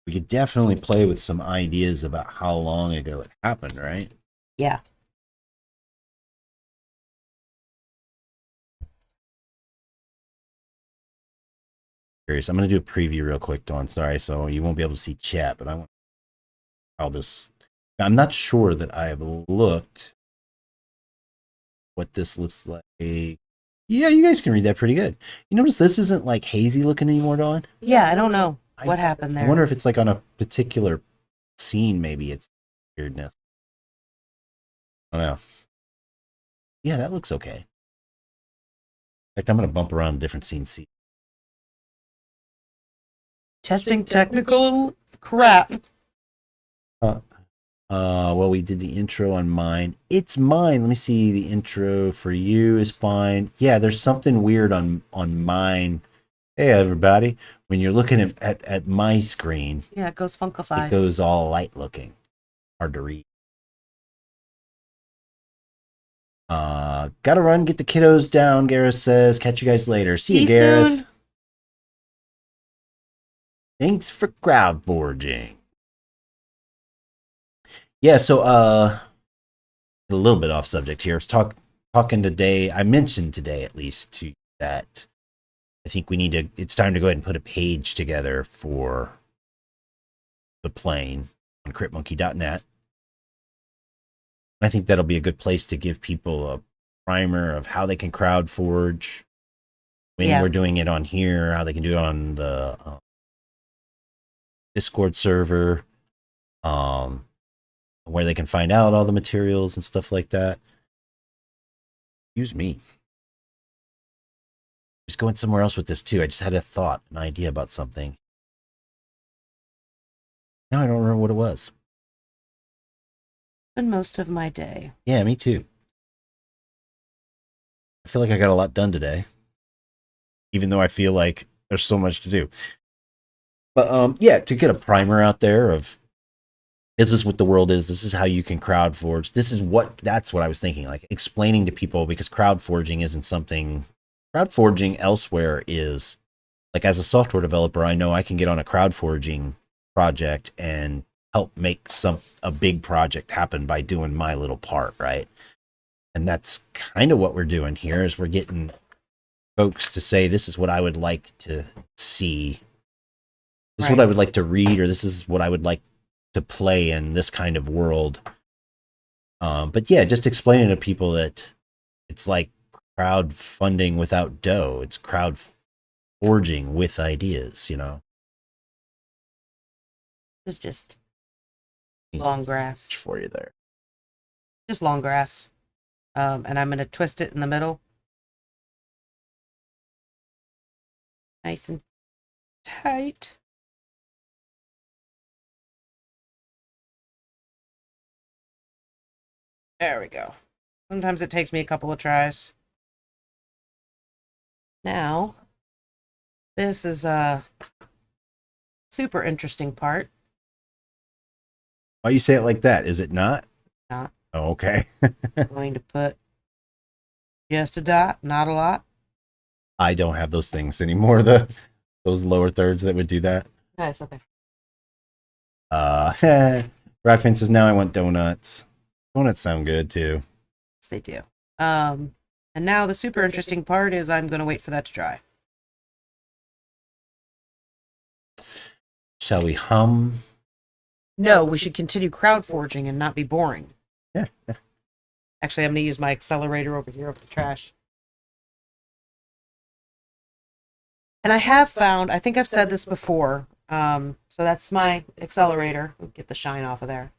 S1: We could definitely play with some ideas about how long ago it happened, right?
S2: Yeah.
S1: Curious. I'm going to do a preview real quick, Dawn. Sorry, so you won't be able to see chat, but I want how this. I'm not sure that I've looked what this looks like. Yeah, you guys can read that pretty good. You notice this isn't like hazy looking anymore, Dawn?
S2: Yeah, I don't know what happened there.
S1: I wonder if it's like on a particular scene, maybe it's weirdness. I don't know. Yeah, that looks okay. In fact, I'm going to bump around different scenes.
S2: Testing technical crap.
S1: Well, we did the intro on mine. It's mine. Let me see. The intro for you is fine. Yeah, there's something weird on mine. Hey, everybody. When you're looking at my screen,
S2: Yeah, it goes funkified.
S1: it goes all light looking. Hard to read. Gotta run, get the kiddos down, Gareth says. Catch you guys later. See you, Gareth.
S2: Soon.
S1: Thanks for crowd forging. Yeah, so a little bit off subject here. I was talking today. I mentioned today at least to that I think we need to. It's time to go ahead and put a page together for the plane on cryptmonkey.net. I think that'll be a good place to give people a primer of how they can crowd forge when we're doing it on here, how they can do it on the Discord server, where they can find out all the materials and stuff like that. Excuse me. Just going somewhere else with this too. I just had a thought, an idea about something. Now I don't remember what it was.
S2: And most of my day.
S1: Yeah, me too. I feel like I got a lot done today, even though I feel like there's so much to do. But yeah, to get a primer out there of this is what the world is. This is how you can crowd forge. That's what I was thinking, like explaining to people, because crowd forging isn't something. Crowd forging elsewhere is like, as a software developer, I know I can get on a crowd forging project and help make a big project happen by doing my little part, right? And that's kind of what we're doing here, is we're getting folks to say, this is what I would like to see. This is what I would like to read, or this is what I would like to play in this kind of world. But yeah, just explaining to people that it's like crowdfunding without dough. It's crowd forging with ideas, you know?
S2: It's just long grass
S1: for you there.
S2: Just long grass. And I'm going to twist it in the middle. Nice and tight. There we go. Sometimes it takes me a couple of tries. Now, this is a super interesting part.
S1: Why you say it like that? Is it not?
S2: Not.
S1: Oh, okay.
S2: I'm going to put just a dot, not a lot.
S1: I don't have those things anymore. Those lower thirds that would do that.
S2: Nice, okay.
S1: Rockfin says, now I want donuts. Donuts sound good too.
S2: Yes, they do. And now the super interesting part is I'm going to wait for that to dry.
S1: Shall we hum?
S2: No, we should continue crowd forging and not be boring.
S1: Yeah.
S2: Actually, I'm going to use my accelerator over here over the trash. And I have found, I think I've said this before, so that's my accelerator. Get the shine off of there.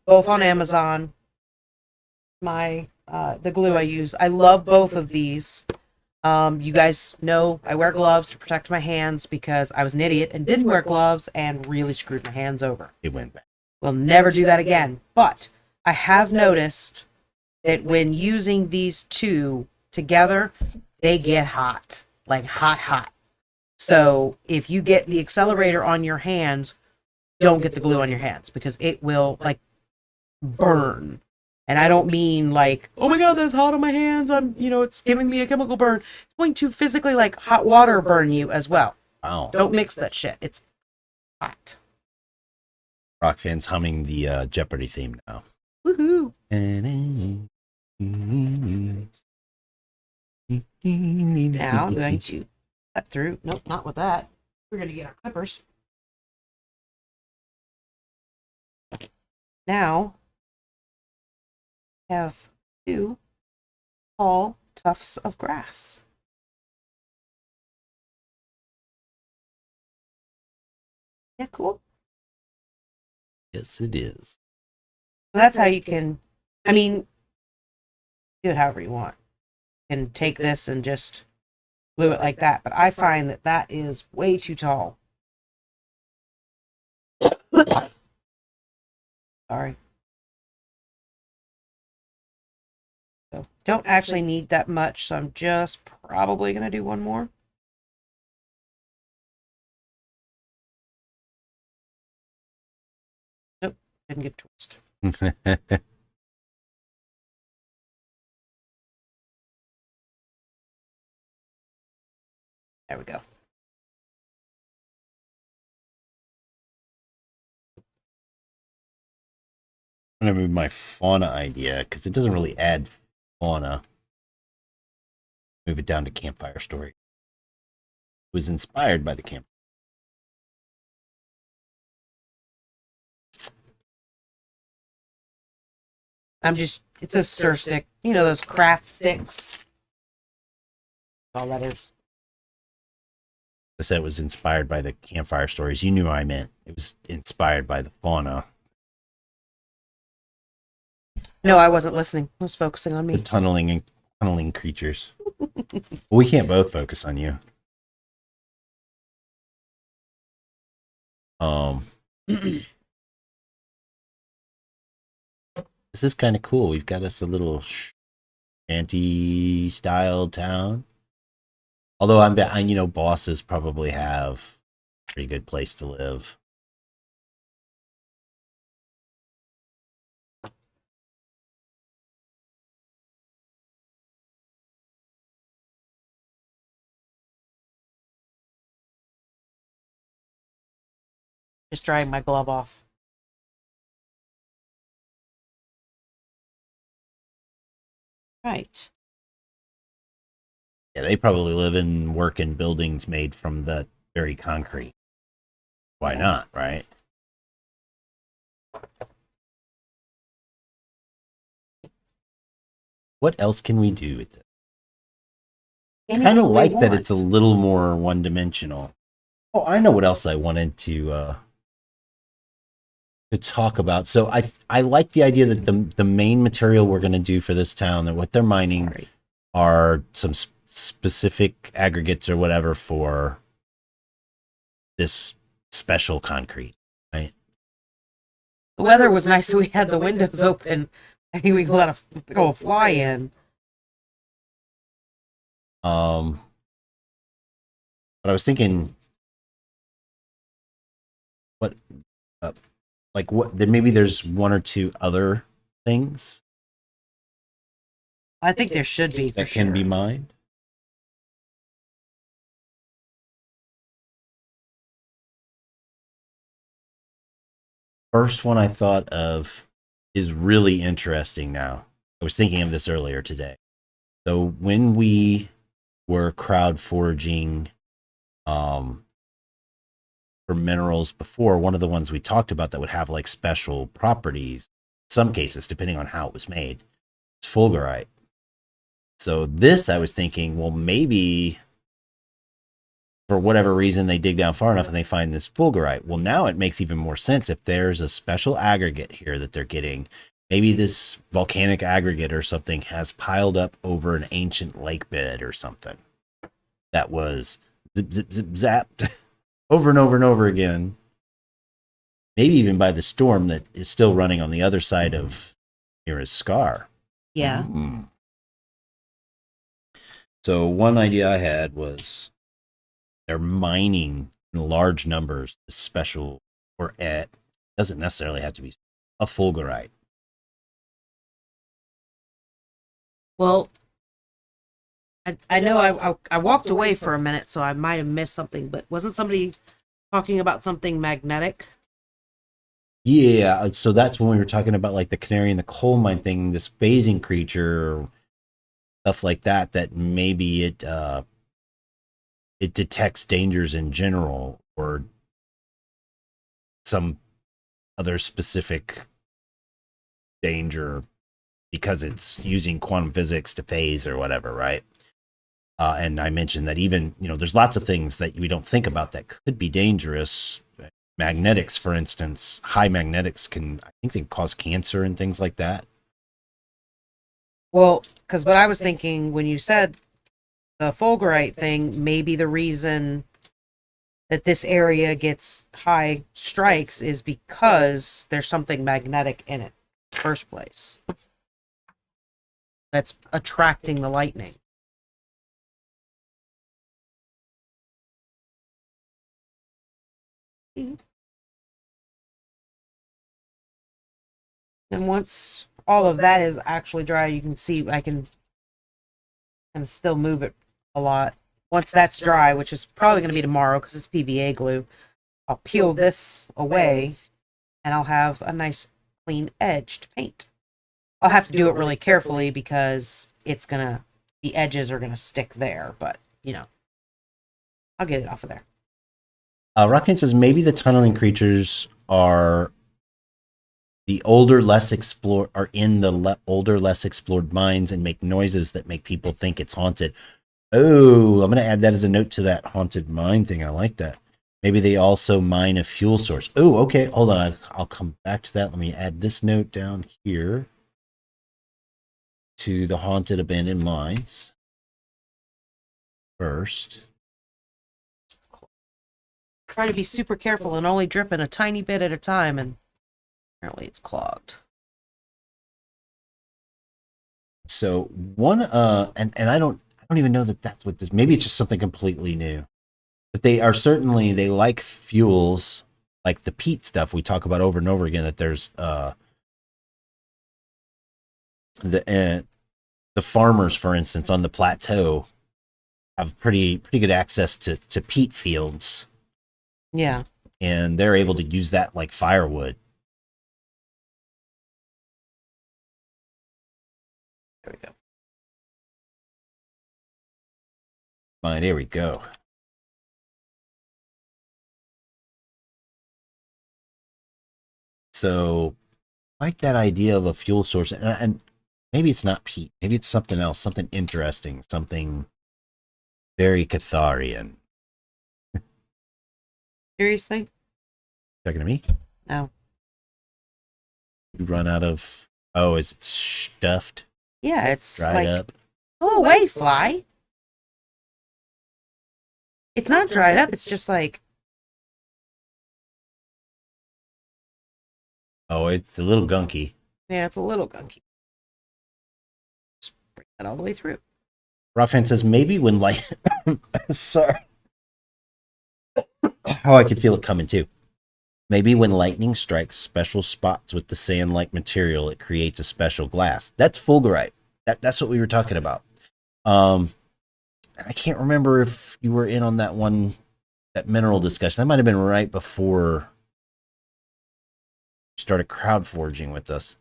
S2: Both on Amazon. The glue I use. I love both of these. You guys know I wear gloves to protect my hands because I was an idiot and didn't wear gloves and really screwed my hands over.
S1: It went back.
S2: We'll never do that again. But I have noticed that when using these two together, they get hot, like hot, hot. So if you get the accelerator on your hands, don't get the glue on your hands because it will like burn. And I don't mean like, oh my God, that's hot on my hands. It's giving me a chemical burn. It's going to physically like hot water burn you as well.
S1: Wow.
S2: Don't mix that shit. It's hot.
S1: Rock fans humming the Jeopardy theme now.
S2: Woohoo. Now I'm going to cut through. Nope, not with that. We're going to get our clippers. Now, I have 2 tall tufts of grass. Yeah, cool.
S1: Yes, it is.
S2: That's how you can, do it however you want. You can take this and just glue it like that. But I find that that is way too tall. Sorry. So don't actually need that much, so I'm just probably going to do one more. Nope, didn't get a twist. There we go.
S1: I'm going to move my fauna idea because it doesn't really add fauna. Move it down to campfire story. It was inspired by the camp.
S2: It's a stir stick. You know, those craft sticks. That's all that is.
S1: I said it was inspired by the campfire stories. You knew what I meant. It was inspired by the fauna.
S2: No, I wasn't listening. I was focusing on me.
S1: The tunneling creatures. We can't both focus on you. This is kind of cool. We've got us a little shanty-style town. Although I bosses probably have a pretty good place to live.
S2: Just drying my glove off. Right.
S1: Yeah, they probably live and work in buildings made from the very concrete. Why not, right? What else can we do with it? I kind of like that it's a little more one-dimensional. Oh, I know what else I wanted to talk about. So I like the idea that the main material we're going to do for this town, that what they're mining are some specific aggregates or whatever for this special concrete, right?
S2: The weather was nice, so we had the windows open. I think we let a fly in.
S1: But I was thinking, maybe there's one or two other things
S2: I think there should be
S1: that can be mined. First one I thought of is really interesting now. I was thinking of this earlier today. So when we were crowd foraging for minerals before, one of the ones we talked about that would have like special properties, some cases, depending on how it was made, is fulgurite. So this, I was thinking, well, maybe for whatever reason they dig down far enough and they find this fulgurite. Well, now it makes even more sense if there's a special aggregate here that they're getting. Maybe this volcanic aggregate or something has piled up over an ancient lake bed or something that was zip, zip, zip, zapped over and over and over again. Maybe even by the storm that is still running on the other side of near his scar.
S2: Yeah.
S1: Mm. So one idea I had was they're mining in large numbers this special, or it doesn't necessarily have to be a fulgurite.
S2: Well, I know I walked away for a minute, so I might have missed something, but wasn't somebody talking about something magnetic?
S1: Yeah, so that's when we were talking about like the canary in the coal mine thing, this phasing creature, stuff like that. That maybe it detects dangers in general, or some other specific danger because it's using quantum physics to phase or whatever, right? And I mentioned that even, there's lots of things that we don't think about that could be dangerous. Magnetics, for instance, high magnetics I think they can cause cancer and things like that.
S2: Well, because what I was thinking when you said the fulgurite thing, maybe the reason that this area gets high strikes is because there's something magnetic in it in the first place that's attracting the lightning. And once all of that is actually dry, you can see I can still move it a lot. Once that's dry, which is probably going to be tomorrow because it's PVA glue, I'll peel this away and I'll have a nice clean edge to paint. I'll have to do it really carefully because the edges are gonna stick there, but I'll get it off of there.
S1: Rockman says maybe the tunneling creatures are the older, older, less explored mines and make noises that make people think it's haunted. Oh, I'm going to add that as a note to that haunted mine thing. I like that. Maybe they also mine a fuel source. Oh, okay. Hold on. I'll come back to that. Let me add this note down here to the haunted abandoned mines first.
S2: Try to be super careful and only dripping a tiny bit at a time, and apparently it's clogged.
S1: So one and I don't even know that that's what this, maybe it's just something completely new. But they like fuels, like the peat stuff we talk about over and over again, that there's the farmers, for instance, on the plateau have pretty good access to peat fields.
S2: Yeah.
S1: And they're able to use that like firewood.
S2: There we go.
S1: Fine, there we go. So, like that idea of a fuel source, and maybe it's not peat, maybe it's something else, something interesting, something very Catharian.
S2: Seriously?
S1: Talking to me?
S2: No.
S1: You run out of. Oh, is it stuffed?
S2: Yeah, it's
S1: dried
S2: like,
S1: up.
S2: go away, fly. It's not dried up. It's just like,
S1: Oh, it's a little gunky.
S2: yeah, it's a little gunky. Just bring that all the way through.
S1: Rockfan says maybe when light. Sorry. Oh, I can feel it coming too. Maybe when lightning strikes special spots with the sand-like material, it creates a special glass. That's fulgurite. That's what we were talking about. And I can't remember if you were in on that mineral discussion. That might have been right before you started crowd forging with us.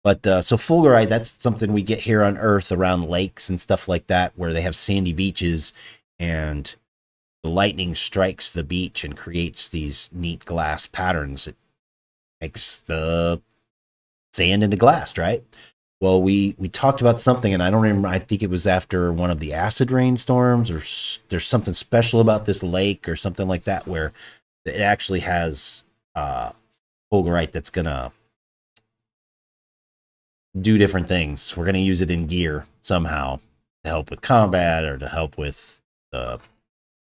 S1: But so fulgurite, that's something we get here on Earth around lakes and stuff like that, where they have sandy beaches, and the lightning strikes the beach and creates these neat glass patterns. It makes the sand into glass, right? Well, we talked about something, and I don't remember. I think it was after one of the acid rainstorms, or there's something special about this lake or something like that, where it actually has fulgurite that's gonna do different things. We're gonna use it in gear somehow to help with combat or to help with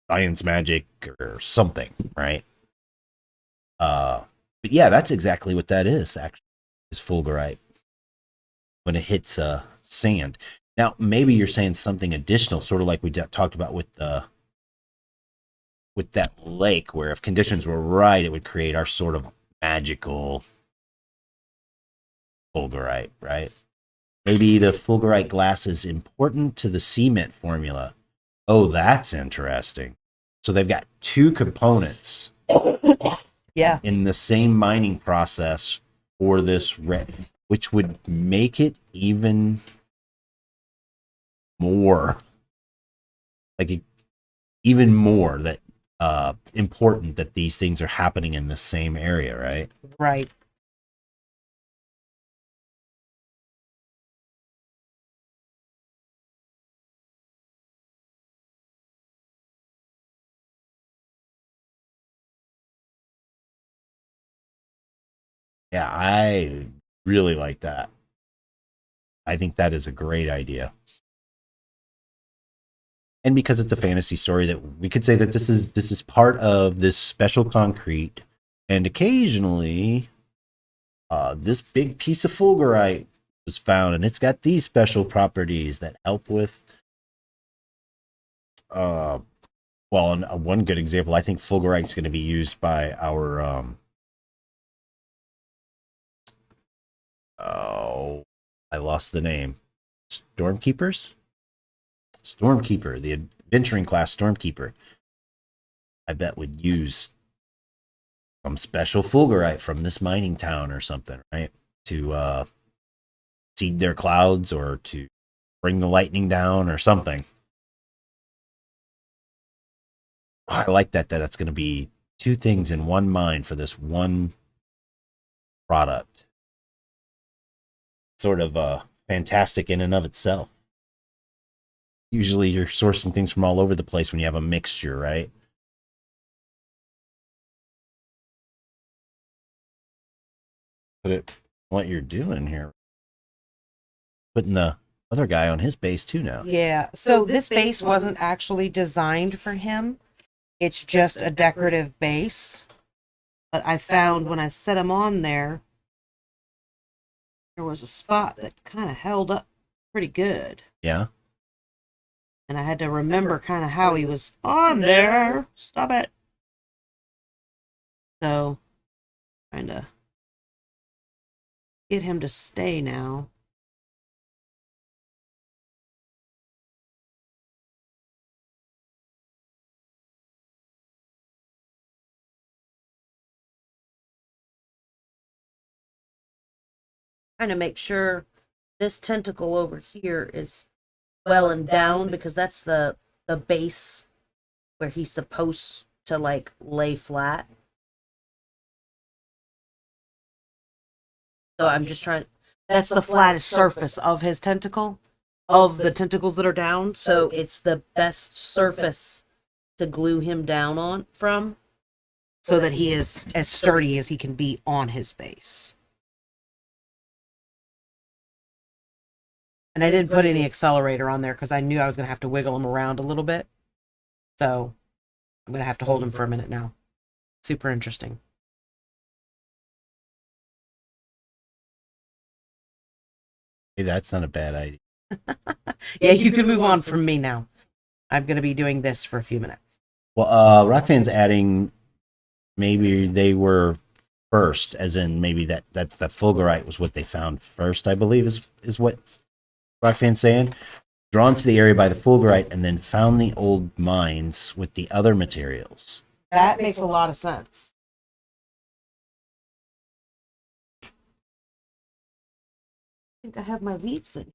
S1: science magic or something, right? But yeah, that's exactly what that is. Actually, is fulgurite. when it hits sand. Now, maybe you're saying something additional, sort of like we talked about with that lake, where if conditions were right, it would create our sort of magical fulgurite, right? Maybe the fulgurite glass is important to the cement formula. Oh, that's interesting. So they've got two components
S2: Yeah.
S1: in the same mining process for this red, which would make it even more like even more that important that these things are happening in the same area, right?
S2: Right.
S1: Yeah, I really like that. I think that is a great idea. And because it's a fantasy story, that we could say that this is part of this special concrete, and occasionally this big piece of fulgurite was found, and it's got these special properties that help with well, and one good example, I think fulgurite is going to be used by our oh, I lost the name. Stormkeepers? Stormkeeper, the adventuring class Stormkeeper. I bet would use some special fulgurite from this mining town or something, right? To seed their clouds or to bring the lightning down or something. I like that that's going to be two things in one mine for this one product. Sort of fantastic in and of itself. Usually you're sourcing things from all over the place when you have a mixture, right? But what you're doing here, putting the other guy on his base too now.
S2: Yeah. So this base wasn't actually designed for him. It's just a decorative base. But I found when I set him on there, there was a spot that kind of held up pretty good.
S1: Yeah.
S2: And I had to remember kind of how he was on there. Stop it. So, trying to get him to stay now. Trying to make sure this tentacle over here is well and down, because that's the base where he's supposed to like lay flat. So I'm just trying. That's the flattest surface of his tentacle, of the tentacles that are down. So it's the best surface to glue him down on from, so that he is as sturdy as he can be on his base. And I didn't put any accelerator on there because I knew I was going to have to wiggle him around a little bit. So I'm going to have to hold him for a minute now. Super interesting.
S1: Hey, that's not a bad idea.
S2: Yeah, you can move on from me now. I'm going to be doing this for a few minutes.
S1: Well, Rockfan's adding maybe they were first, as in maybe that fulgurite was what they found first, I believe is what Rockfan's saying. Drawn to the area by the fulgurite and then found the old mines with the other materials.
S2: That makes a lot of sense. I think I have my leaves in.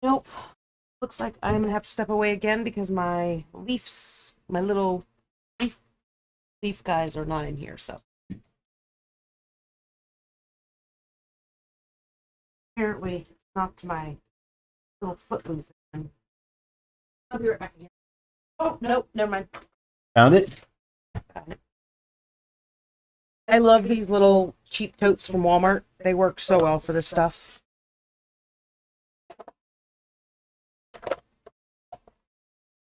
S2: Nope. Looks like I'm gonna have to step away again because my leaves, my little leaf guys are not in here. So apparently knocked my little foot loose again. I'll be right back again. Oh nope, never mind.
S1: Found it?
S2: Got it. I love these little cheap totes from Walmart. They work so well for this stuff.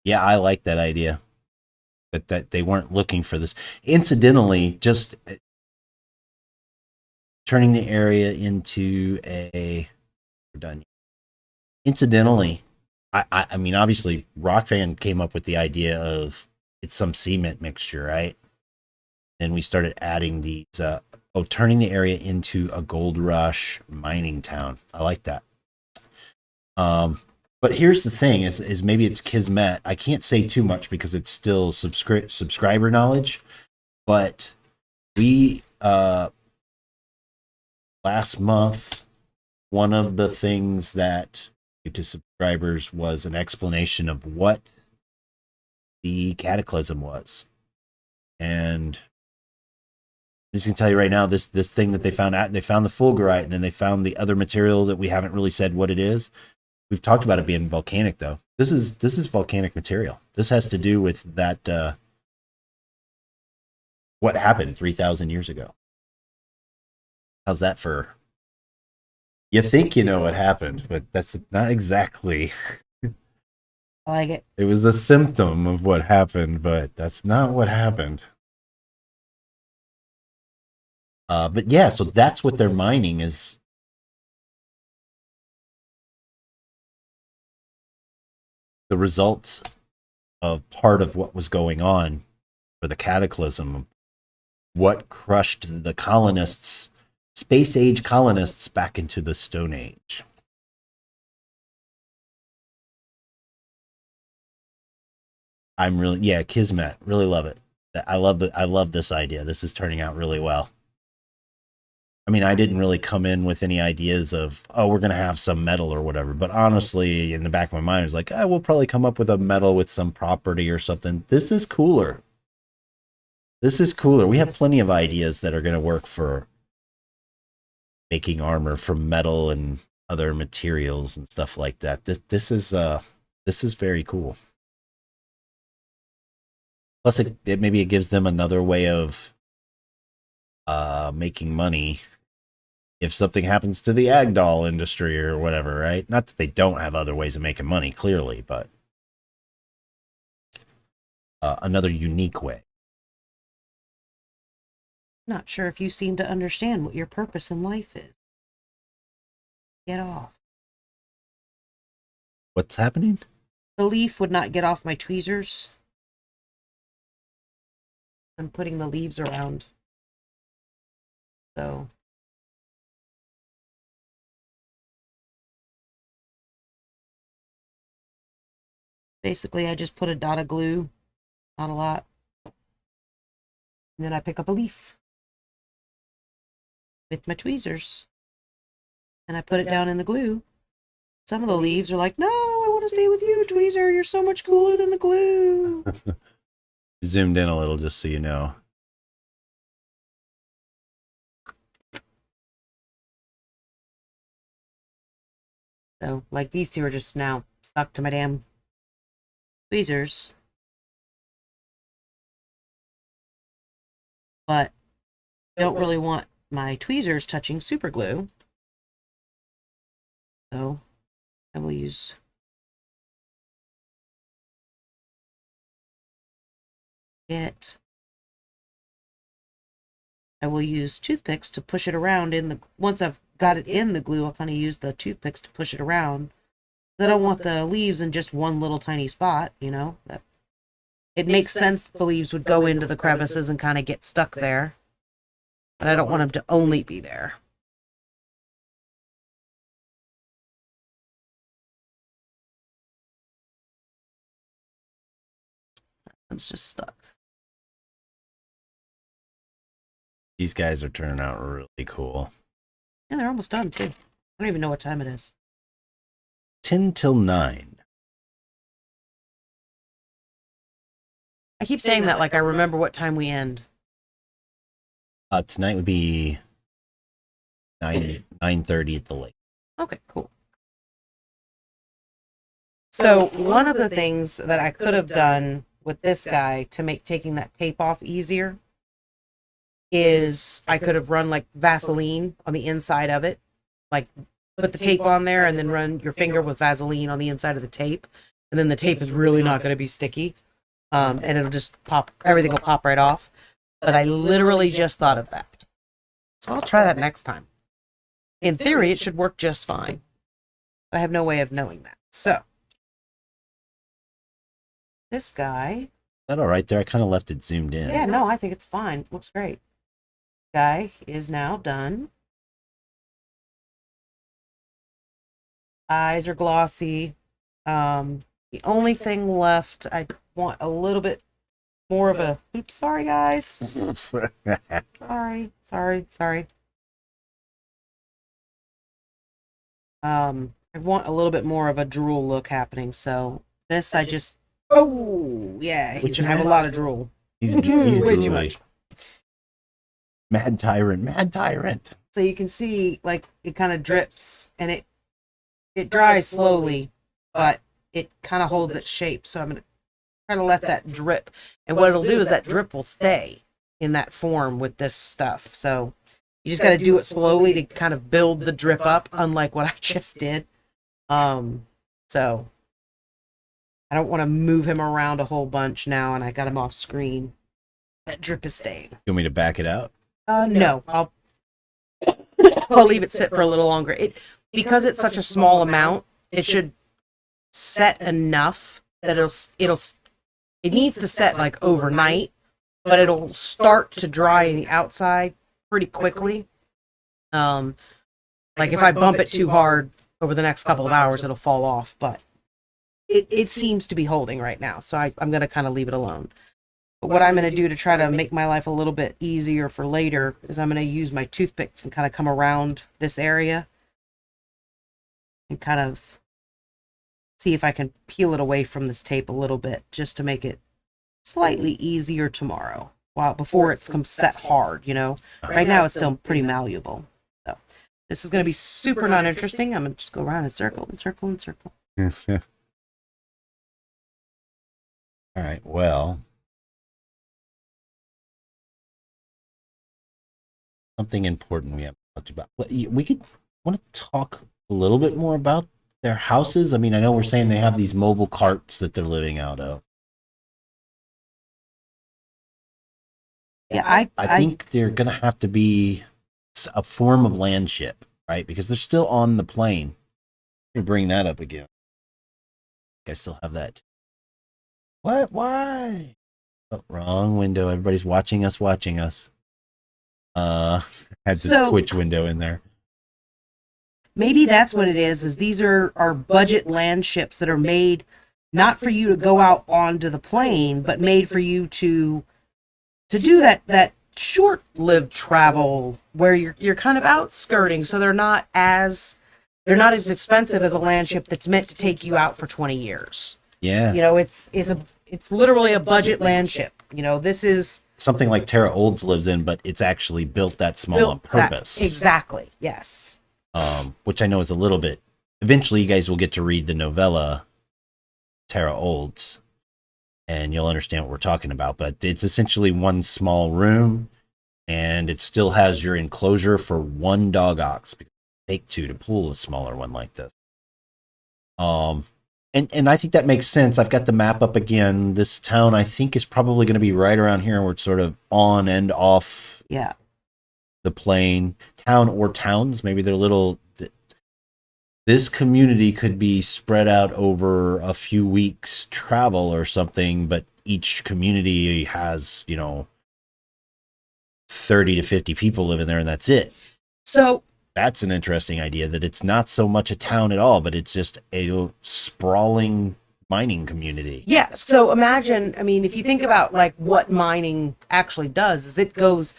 S1: Yeah, I like that idea. That they weren't looking for this. Incidentally, just turning the area into a. We're done. Incidentally, I mean, obviously, Rockfan came up with the idea of it's some cement mixture, right? Then we started adding these. Turning the area into a gold rush mining town. I like that. But here's the thing: is maybe it's Kismet. I can't say too much because it's still subscriber knowledge. But we last month, one of the things that to subscribers was an explanation of what the cataclysm was, and I'm just gonna tell you right now, this thing that they found out, they found the fulgurite, and then they found the other material that we haven't really said what it is. We've talked about it being volcanic, though. This is volcanic material. This has to do with that what happened 3,000 years ago. How's that for? You think you know what happened, but that's not exactly.
S2: I like it.
S1: It was a symptom of what happened, but that's not what happened. But yeah, so that's what they're mining is. The results of part of what was going on for the cataclysm, what crushed the colonists, space age colonists back into the Stone Age. I'm really, yeah, Kismet, really love it. I love this idea. This is turning out really well. I mean, I didn't really come in with any ideas of, oh, we're going to have some metal or whatever. But honestly, in the back of my mind, I was like, oh, we'll probably come up with a metal with some property or something. This is cooler. This is cooler. We have plenty of ideas that are going to work for making armor from metal and other materials and stuff like that. This is very cool. Plus, maybe it gives them another way of making money if something happens to the Agdal industry or whatever, right? Not that they don't have other ways of making money, clearly, but another unique way.
S2: Not sure if you seem to understand what your purpose in life is. Get off.
S1: What's happening?
S2: The leaf would not get off my tweezers. I'm putting the leaves around. So basically, I just put a dot of glue, not a lot, and then I pick up a leaf with my tweezers, and I put it down in the glue. Some of the leaves are like, no, I want to stay with you, tweezer. You're so much cooler than the glue.
S1: Zoomed in a little just so you know.
S2: So, like, these two are just now stuck to my damn tweezers. But I don't really want my tweezers touching super glue. So, I will use it. I will use toothpicks to push it around in the, once I've got it in the glue, I'll kind of use the toothpicks to push it around. I don't want the leaves in just one little tiny spot, you know. It makes sense the leaves would go into the crevices and kind of get stuck there. But I don't want them to only be there. That one's just stuck.
S1: These guys are turning out really cool.
S2: Yeah, they're almost done, too. I don't even know what time it is.
S1: 10 till 9.
S2: I keep saying that like I remember what time we end.
S1: Tonight would be 9:30 at the lake.
S2: Okay, cool. So one of the things that I could have done with this guy to make taking that tape off easier is I could have run like Vaseline on the inside of it. Like put the tape on there and then run your finger with Vaseline on the inside of the tape. And then the tape is really not going to be sticky. And it'll just pop, everything will pop right off. But I literally just thought of that. So I'll try that next time. In theory, it should work just fine. I have no way of knowing that. So, this guy.
S1: Is that all right there? I kind of left it zoomed in.
S2: Yeah, no, I think it's fine. Looks great. Guy is now done. Eyes are glossy. The only thing left, I want a little bit more of a. Oops, sorry guys. Sorry. I want a little bit more of a drool look happening. So this, I just. Oh yeah, he's gonna have a lot of drool.
S1: He's
S2: way too much.
S1: Mad Tyrant.
S2: So you can see, like, it kind of drips, and it dries slowly, but it kind of holds its shape. So I'm going to try to let that drip. And what it'll do is that drip will stay in that form with this stuff. So you just got to do it slowly to kind of build the drip up, unlike what I just did. So I don't want to move him around a whole bunch now, and I got him off screen. That drip is staying.
S1: You want me to back it out?
S2: No, I'll leave it sit for a little longer. Because it's such a small amount, it should set enough that it needs to set like overnight, but it'll start to dry in the outside pretty quickly. Like if I bump it too hard over the next couple of hours, it'll fall off, but it seems to be holding right now, so I'm going to kind of leave it alone. But what I'm going to do to try to make my life a little bit easier for later is I'm going to use my toothpick and kind of come around this area and kind of see if I can peel it away from this tape a little bit just to make it slightly easier tomorrow, before it's set hard, you know. Right now it's still pretty malleable. So this is going to be super not interesting. I'm going to just go around in circle and circle and circle.
S1: All right, well. Something important we haven't talked about. We could want to talk a little bit more about their houses. I mean, I know we're saying they have these mobile carts that they're living out of.
S2: Yeah,
S1: I think they're going to have to be a form of landship, right? Because they're still on the plane. Let me bring that up again. I still have that. What? Why? Oh, wrong window. Everybody's watching us. Had the Twitch window in there.
S2: Maybe that's what it is these are budget land ships that are made not for you to go out onto the plane, but made for you to do that short-lived travel where you're kind of outskirting, so they're not as expensive as a land ship that's meant to take you out for 20 years.
S1: Yeah.
S2: You know, it's literally a budget land ship. You know, this is
S1: something like Terra Olds lives in, but it's actually built that small on purpose.
S2: Exactly. Yes.
S1: Which I know is a little bit. Eventually, you guys will get to read the novella Terra Olds, and you'll understand what we're talking about. But it's essentially one small room, and it still has your enclosure for one dog ox. Because it takes two to pull a smaller one like this. And I think that makes sense. I've got the map up again. This town, I think, is probably going to be right around here, where it's sort of on and off the plane. Town or towns, maybe they're little. This community could be spread out over a few weeks' travel or something, but each community has, 30 to 50 people living there, and that's it.
S2: So
S1: that's an interesting idea, that it's not so much a town at all, but it's just a sprawling mining community.
S2: Yeah. So imagine, I mean, if you think about like what mining actually does, is it goes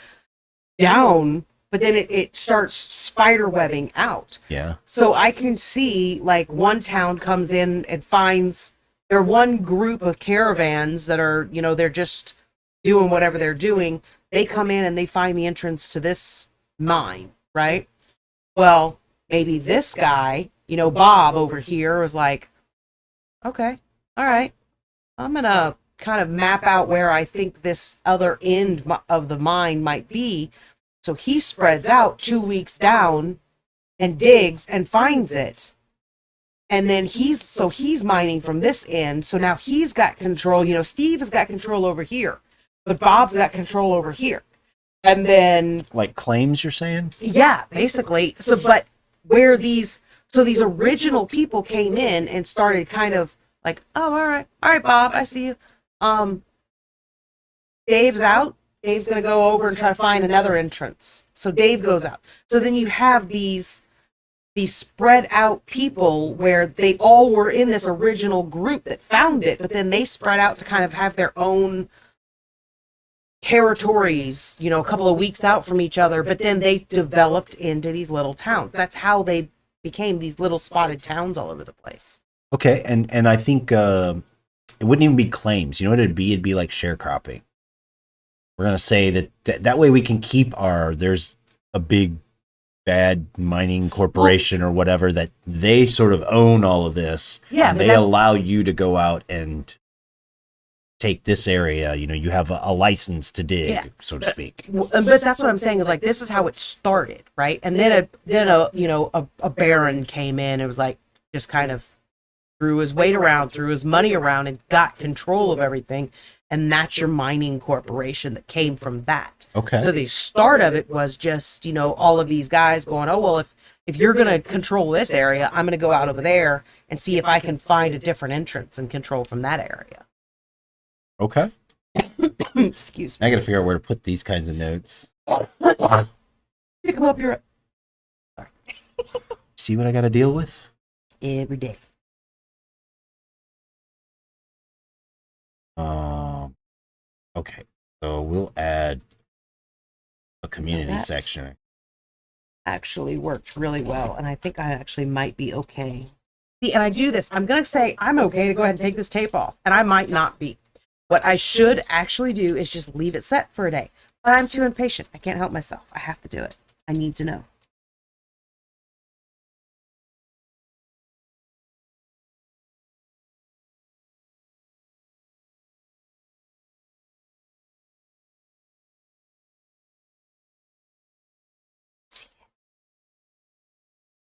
S2: down, but then it starts spider webbing out.
S1: Yeah.
S2: So I can see like one town comes in and finds their one group of caravans that are, they're just doing whatever they're doing. They come in and they find the entrance to this mine, right? Well, maybe this guy, Bob over here was like, okay, all right, I'm going to kind of map out where I think this other end of the mine might be. So he spreads out 2 weeks down and digs and finds it. And then he's mining from this end. So now he's got control. Steve has got control over here, but Bob's got control over here. And then,
S1: Like claims, you're saying?
S2: yeah, basically. So, but where these, so these original people came in and started kind of like, oh, all right, Bob, I see you. Um, Dave's out. Dave's gonna go over and try to find another entrance. So Dave goes out. So then you have these spread out people where they all were in this original group that found it, but then they spread out to kind of have their own territories, you know, a couple of weeks out from each other, but then they developed into these little towns. That's how they became these little spotted towns all over the place.
S1: Okay, and I think it wouldn't even be claims. You know what it'd be? It'd be like sharecropping. We're gonna say that way we can keep there's a big bad mining corporation or whatever that they sort of own all of this.
S2: Yeah,
S1: and they allow you to go out and take this area. You know, you have a license to dig, so to speak.
S2: But that's what I'm saying is like this is how it started, right? And then a baron came in and was like just kind of threw his weight around, threw his money around, and got control of everything. And that's your mining corporation that came from that.
S1: Okay.
S2: So the start of it was just, you know, all of these guys going, oh, well, if you're going to control this area, I'm going to go out over there and see if I can find a different entrance and control from that area.
S1: Okay.
S2: Excuse me.
S1: I got to figure out where to put these kinds of notes.
S2: Pick them up your... Sorry.
S1: See what I got to deal with?
S2: Every day.
S1: Okay, so we'll add a community section.
S2: Actually worked really well, and I think I actually might be okay. See, and I do this. I'm going to say I'm okay to go ahead and take this tape off, and I might not be. What I should actually do is just leave it set for a day. But I'm too impatient. I can't help myself. I have to do it. I need to know.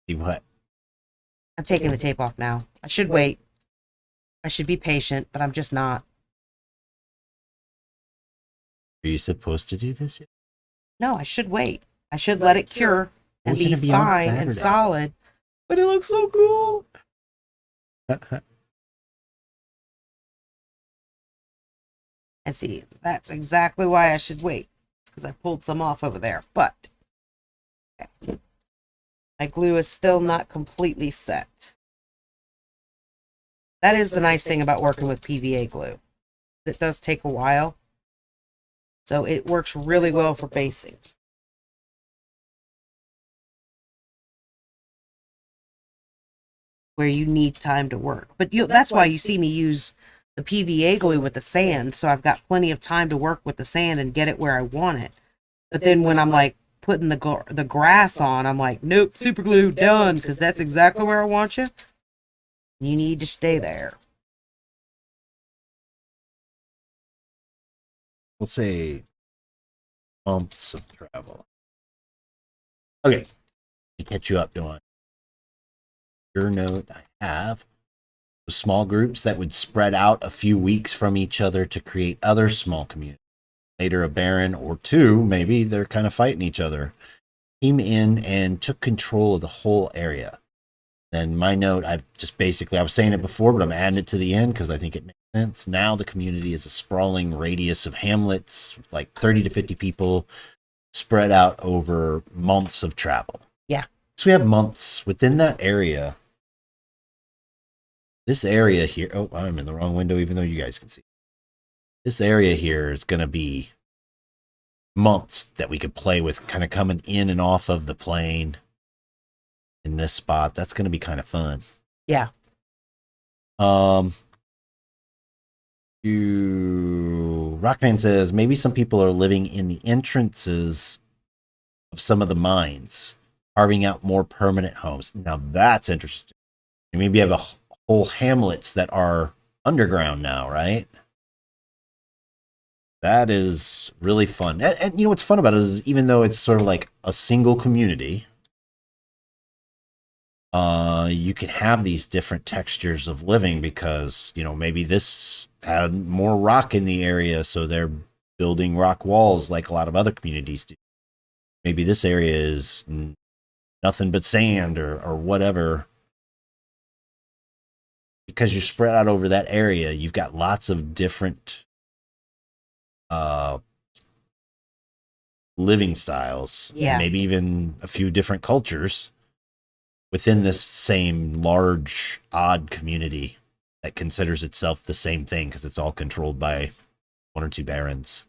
S1: See what?
S2: I'm taking the tape off now. I should wait. I should be patient, but I'm just not.
S1: Are you supposed to do this?
S2: No, I should wait. I should let it cure and be
S1: be on
S2: fine and
S1: Saturday.
S2: solid. But it looks so cool. And see, that's exactly why I should wait. It's because I pulled some off over there. But okay. My glue is still not completely set. That is the nice thing about working with PVA glue. It does take a while. So it works really well for basing. Where you need time to work. But that's why you see me use the PVA glue with the sand, so I've got plenty of time to work with the sand and get it where I want it. But then when I'm like putting the grass on, I'm like, nope, super glue, done, because that's exactly where I want you. You need to stay there.
S1: We'll say months of travel. Okay. Let me catch you up, Dawn. Your note I have small groups that would spread out a few weeks from each other to create other small communities. Later, a baron or two, maybe they're kind of fighting each other, came in and took control of the whole area. Then my note, I was saying it before, but I'm adding it to the end because I think it makes sense. Now the community is a sprawling radius of hamlets, like 30 to 50 people spread out over months of travel.
S2: Yeah.
S1: So we have months within that area. This area here, oh, I'm in the wrong window, even though you guys can see. This area here is going to be months that we could play with, kind of coming in and off of the plane in this spot. That's going to be kind of fun.
S2: Yeah.
S1: Rockman says maybe some people are living in the entrances of some of the mines, carving out more permanent homes. Now that's interesting. Maybe you have a whole hamlets that are underground now, right? That is really fun. And you know what's fun about it is even though it's sort of like a single community, you can have these different textures of living because, you know, maybe this had more rock in the area, so they're building rock walls like a lot of other communities do. Maybe this area is nothing but sand or whatever. Because you're spread out over that area, you've got lots of different living styles.
S2: Yeah.
S1: And maybe even a few different cultures within this same large, odd community that considers itself the same thing because it's all controlled by one or two barons.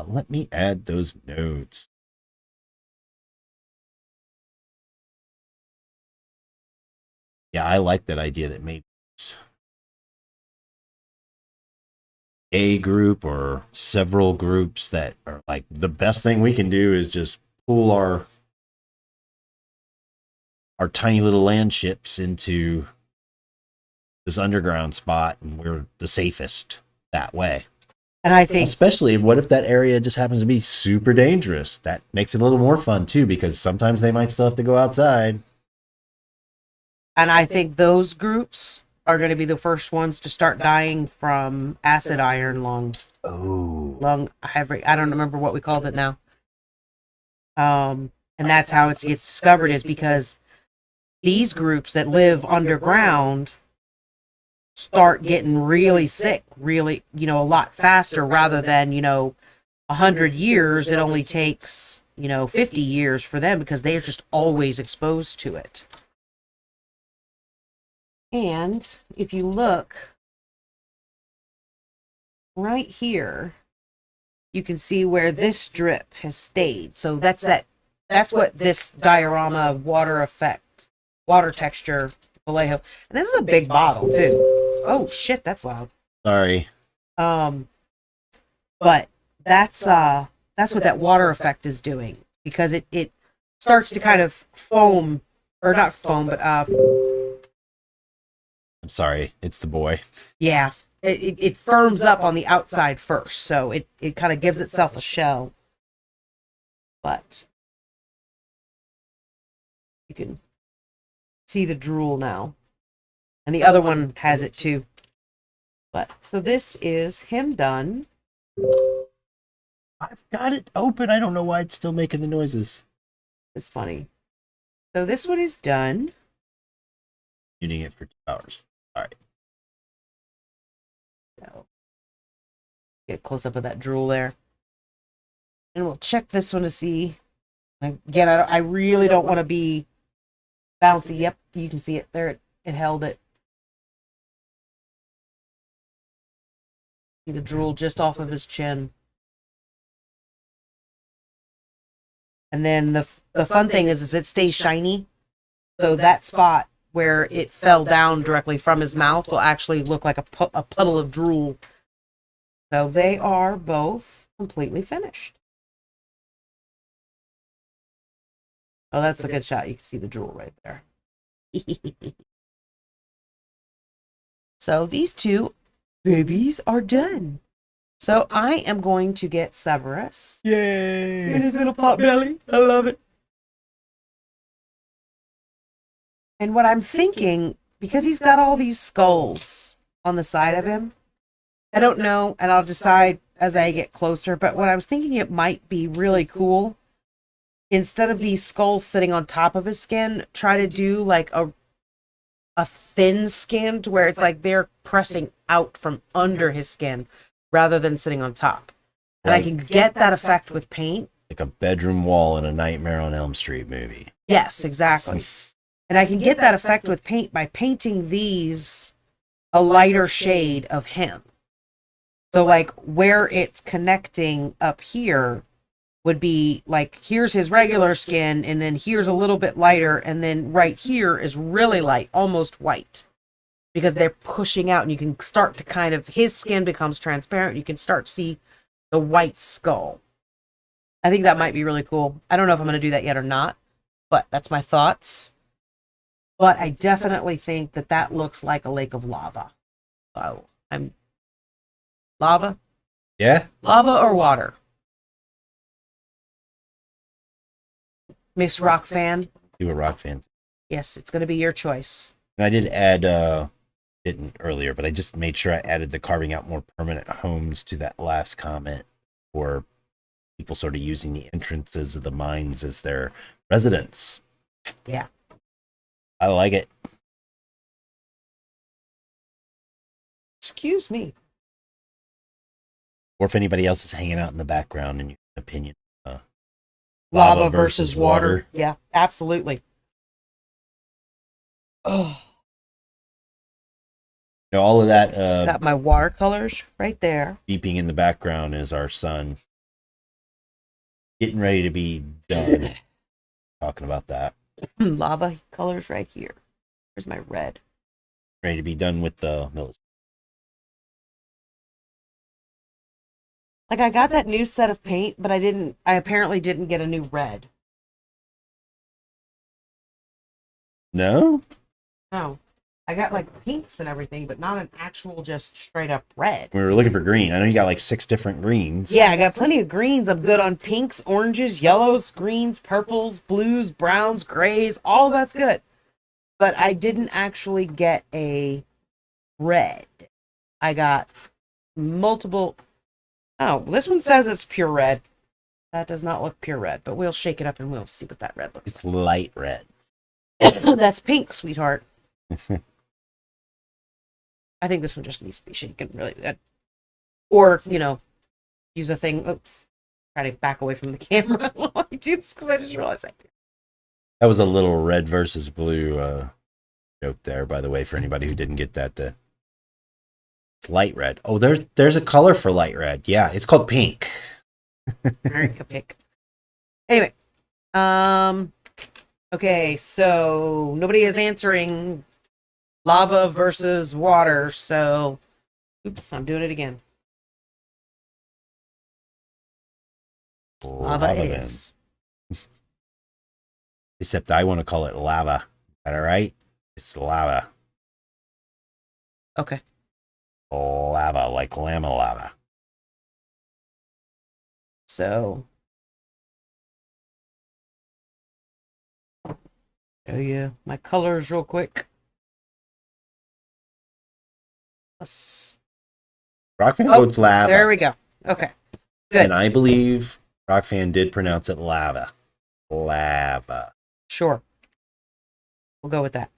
S1: Let me add those nodes. Yeah, I like that idea that maybe a group or several groups that are like, the best thing we can do is just pull our tiny little land ships into this underground spot, and we're the safest that way.
S2: And I think,
S1: especially, what if that area just happens to be super dangerous? That makes it a little more fun too, because sometimes they might still have to go outside.
S2: and I think those groups are going to be the first ones to start dying from acid iron lung. I don't remember what we called it now. And that's how it gets discovered, is because these groups that live underground start getting really sick, really, a lot faster, rather than, 100 years. It only takes, 50 years for them because they are just always exposed to it. And if you look right here, you can see where this drip has stayed. So that's what this diorama water texture Vallejo. And this is a big bottle too. Oh shit, that's loud.
S1: Sorry.
S2: But that's what that water effect is doing, because it starts to kind of foam, or not foam, but
S1: I'm sorry, it's the boy.
S2: Yeah, it firms up on the outside first, so it kind of gives itself a shell. But you can see the drool now. And the other one has it too. But so this is him done.
S1: I've got it open. I don't know why it's still making the noises.
S2: It's funny. So this one is done.
S1: Muting it for 2 hours. All right.
S2: So get a close up of that drool there. And we'll check this one to see. Again, I really don't want to be bouncy. Yep, you can see it there. It held it. See the drool just off of his chin. And then the fun thing is it stays shiny. So that spot where it fell down directly from his mouth will actually look like a puddle of drool. So they are both completely finished. Oh, that's a good shot. You can see the drool right there. So these two babies are done. So I am going to get Severus.
S1: Yay!
S2: In his little pot belly. I love it. And what I'm thinking, because he's got all these skulls on the side of him, I don't know, and I'll decide as I get closer, but what I was thinking, it might be really cool, instead of these skulls sitting on top of his skin, try to do like a thin skin to where it's like they're pressing out from under his skin rather than sitting on top. And I can get that effect with paint.
S1: Like a bedroom wall in a Nightmare on Elm Street movie.
S2: Yes, exactly. And I can get that effect with paint by painting these a lighter shade of him. So like where it's connecting up here would be like, here's his regular skin, and then here's a little bit lighter, and then right here is really light, almost white. Because they're pushing out, and you can start to kind of, his skin becomes transparent, you can start to see the white skull. I think that might be really cool. I don't know if I'm going to do that yet or not, but that's my thoughts. But I definitely think that that looks like a lake of lava. So lava?
S1: Yeah?
S2: Lava or water? Miss Rock fan?
S1: You a rock fan.
S2: Yes, it's going to be your choice.
S1: And I did add, didn't earlier, but I just made sure I added the carving out more permanent homes to that last comment. or people sort of using the entrances of the mines as their residence.
S2: Yeah.
S1: I like it.
S2: Excuse me.
S1: Or if anybody else is hanging out in the background and you have an opinion.
S2: Lava versus water. Yeah, absolutely. Oh,
S1: You know, all of that
S2: got my watercolors right there.
S1: beeping in the background is our son getting ready to be done talking about that.
S2: Lava colors right here. Here's my red.
S1: Ready to be done with the military.
S2: Like, I got that new set of paint, but I apparently didn't get a new red.
S1: No?
S2: No. I got like pinks and everything, but not an actual just straight up red.
S1: We were looking for green. I know you got like 6 different greens.
S2: Yeah, I got plenty of greens. I'm good on pinks, oranges, yellows, greens, purples, blues, browns, grays. All of that's good. But I didn't actually get a red. I got multiple. Oh, this one says it's pure red. That does not look pure red, but we'll shake it up and we'll see what that red looks
S1: It's light red.
S2: like. That's pink, sweetheart. I think this one just needs to be shaken really good. Or, use a thing. Oops. Try to back away from the camera while I do this because I just realized
S1: That was a little red versus blue joke there, by the way, for anybody who didn't get that. It's light red. Oh, there's a color for light red. Yeah, it's called pink.
S2: Pink. Anyway. Okay, so nobody is answering lava versus water, so oops, I'm doing it again. Lava it is.
S1: Except I want to call it lava. Is that all right? It's lava.
S2: Okay.
S1: Lava, like llama lava.
S2: So. Oh yeah, my colors real quick.
S1: Rockfan votes lava.
S2: There we go. Okay. Good.
S1: And I believe Rockfan did pronounce it lava. Lava.
S2: Sure. We'll go with that.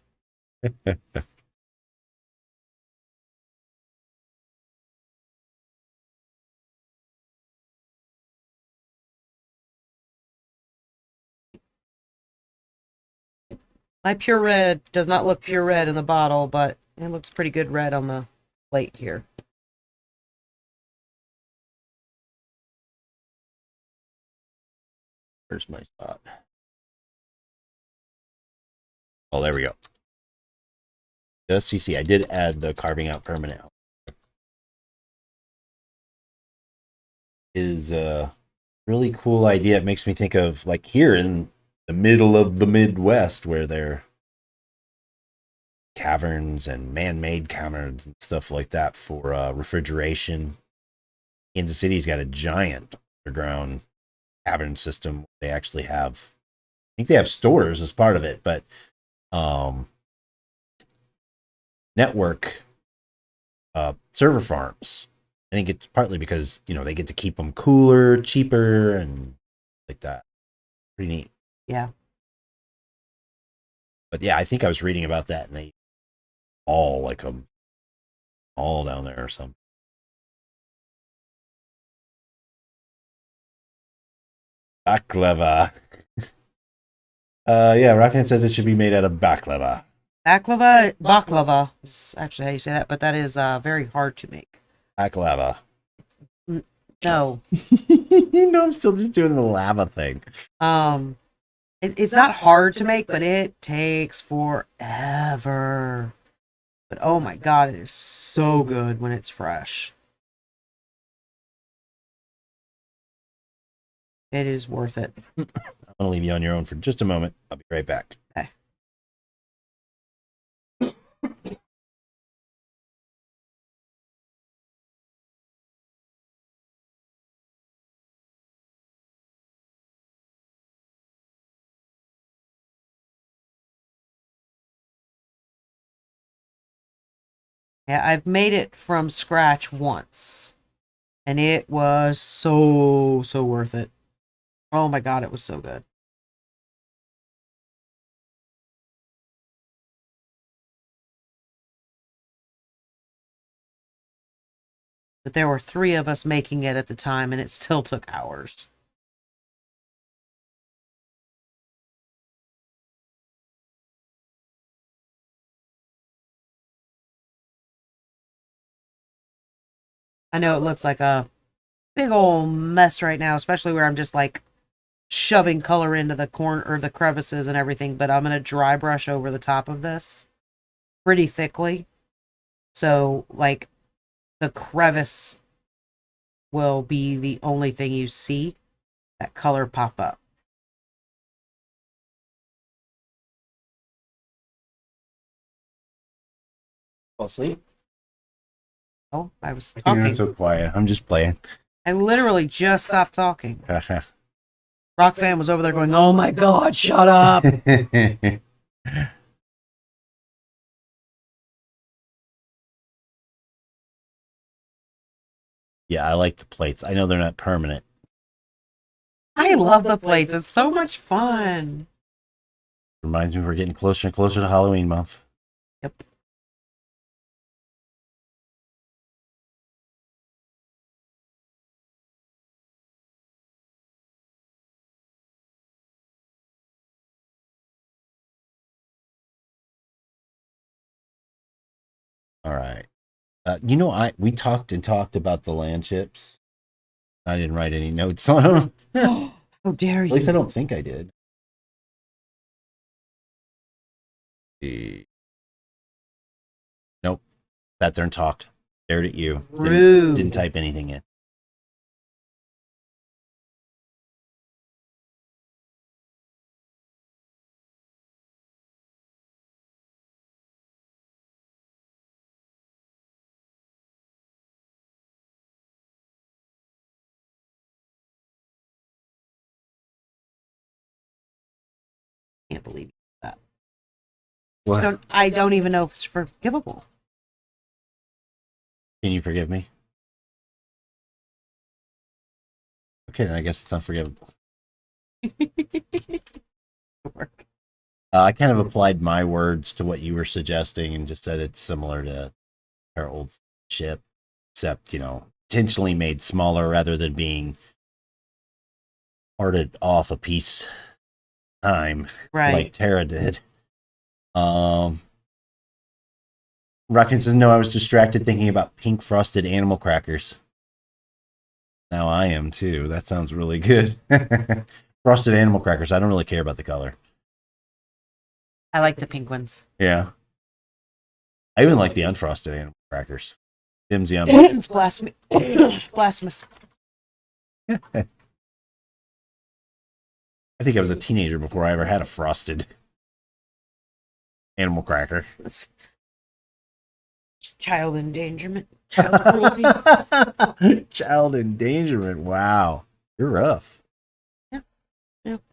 S2: My pure red does not look pure red in the bottle, but it looks pretty good red on the plate here.
S1: Where's my spot? Oh, there we go. Just you see, I did add the carving out permanent. Is a really cool idea. It makes me think of like here in the middle of the Midwest where there caverns and man-made caverns and stuff like that for refrigeration. Kansas City's got a giant underground cavern system. They actually have, I think they have stores as part of it, but network server farms. I think it's partly because they get to keep them cooler, cheaper, and like that. Pretty neat.
S2: Yeah.
S1: But yeah, I think I was reading about that, and they all all down there or something. Baklava. Yeah, Rockhan says it should be made out of baklava.
S2: Baklava is actually how you say that, but that is very hard to make.
S1: Baklava.
S2: No.
S1: No, I'm still just doing the lava thing.
S2: It's not hard to make, but it takes forever. But oh my god, it is so good when it's fresh. It is worth it.
S1: I'm gonna leave you on your own for just a moment. I'll be right back.
S2: Okay. Yeah, I've made it from scratch once. And it was so worth it. Oh my god, it was so good. But there were 3 of us making it at the time, and it still took hours. I know it looks like a big old mess right now, especially where I'm just like shoving color into the corner or the crevices and everything, but I'm going to dry brush over the top of this pretty thickly. So, like, the crevice will be the only thing you see that color pop up.
S1: Fall asleep?
S2: Oh, I was
S1: You're
S2: talking.
S1: so quiet. I'm just playing.
S2: I literally just stopped talking. Rock fan was over there going, "Oh my god, shut up."
S1: Yeah, I like the plates. I know they're not permanent.
S2: I love the plates. It's so much fun.
S1: Reminds me we're getting closer and closer to Halloween month.
S2: Yep.
S1: All right. We talked and talked about the land chips. I didn't write any notes on them.
S2: How dare
S1: At
S2: you?
S1: least I don't think I did. Nope. Sat there and talked. Stared at you.
S2: Rude.
S1: Didn't type anything in.
S2: Can't believe that.
S1: What?
S2: I don't even know if it's forgivable.
S1: Can you forgive me? Okay, then I guess it's unforgivable.
S2: Work.
S1: I kind of applied my words to what you were suggesting and just said it's similar to our old ship, except, intentionally made smaller rather than being parted off a piece time
S2: Right.
S1: like Tara did. Rockin says, no, I was distracted thinking about pink frosted animal crackers. Now I am too. That sounds really good. Frosted animal crackers. I don't really care about the color.
S2: I like the pink ones.
S1: Yeah. I even like the unfrosted animal crackers. Them's yummy.
S2: It's blasphemous.
S1: I think I was a teenager before I ever had a frosted animal cracker.
S2: Child endangerment. Child cruelty.
S1: Child endangerment. Wow. You're rough.
S2: Yeah,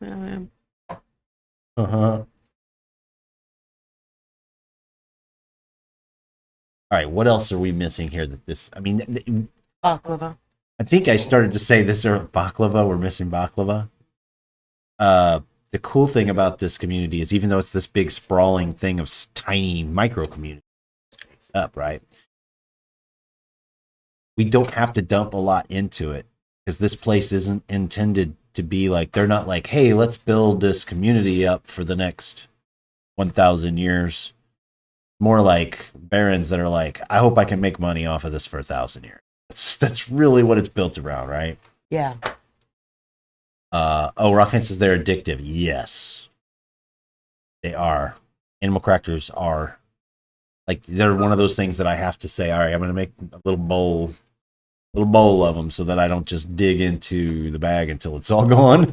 S2: I am.
S1: Uh-huh. All right, what else are we missing here
S2: Baklava.
S1: I think I started to say this earlier. Baklava, we're missing baklava. The cool thing about this community is even though it's this big sprawling thing of tiny micro community up, right? We don't have to dump a lot into it because this place isn't intended to be like, they're not like, hey, let's build this community up for the next 1,000 years. More like barons that are like, I hope I can make money off of this for 1,000 years. That's really what it's built around, right?
S2: Yeah.
S1: Rockfan says they're addictive. Yes, they are. Animal crackers are. Like, they're one of those things that I have to say, all right, I'm going to make a little bowl of them so that I don't just dig into the bag until it's all gone.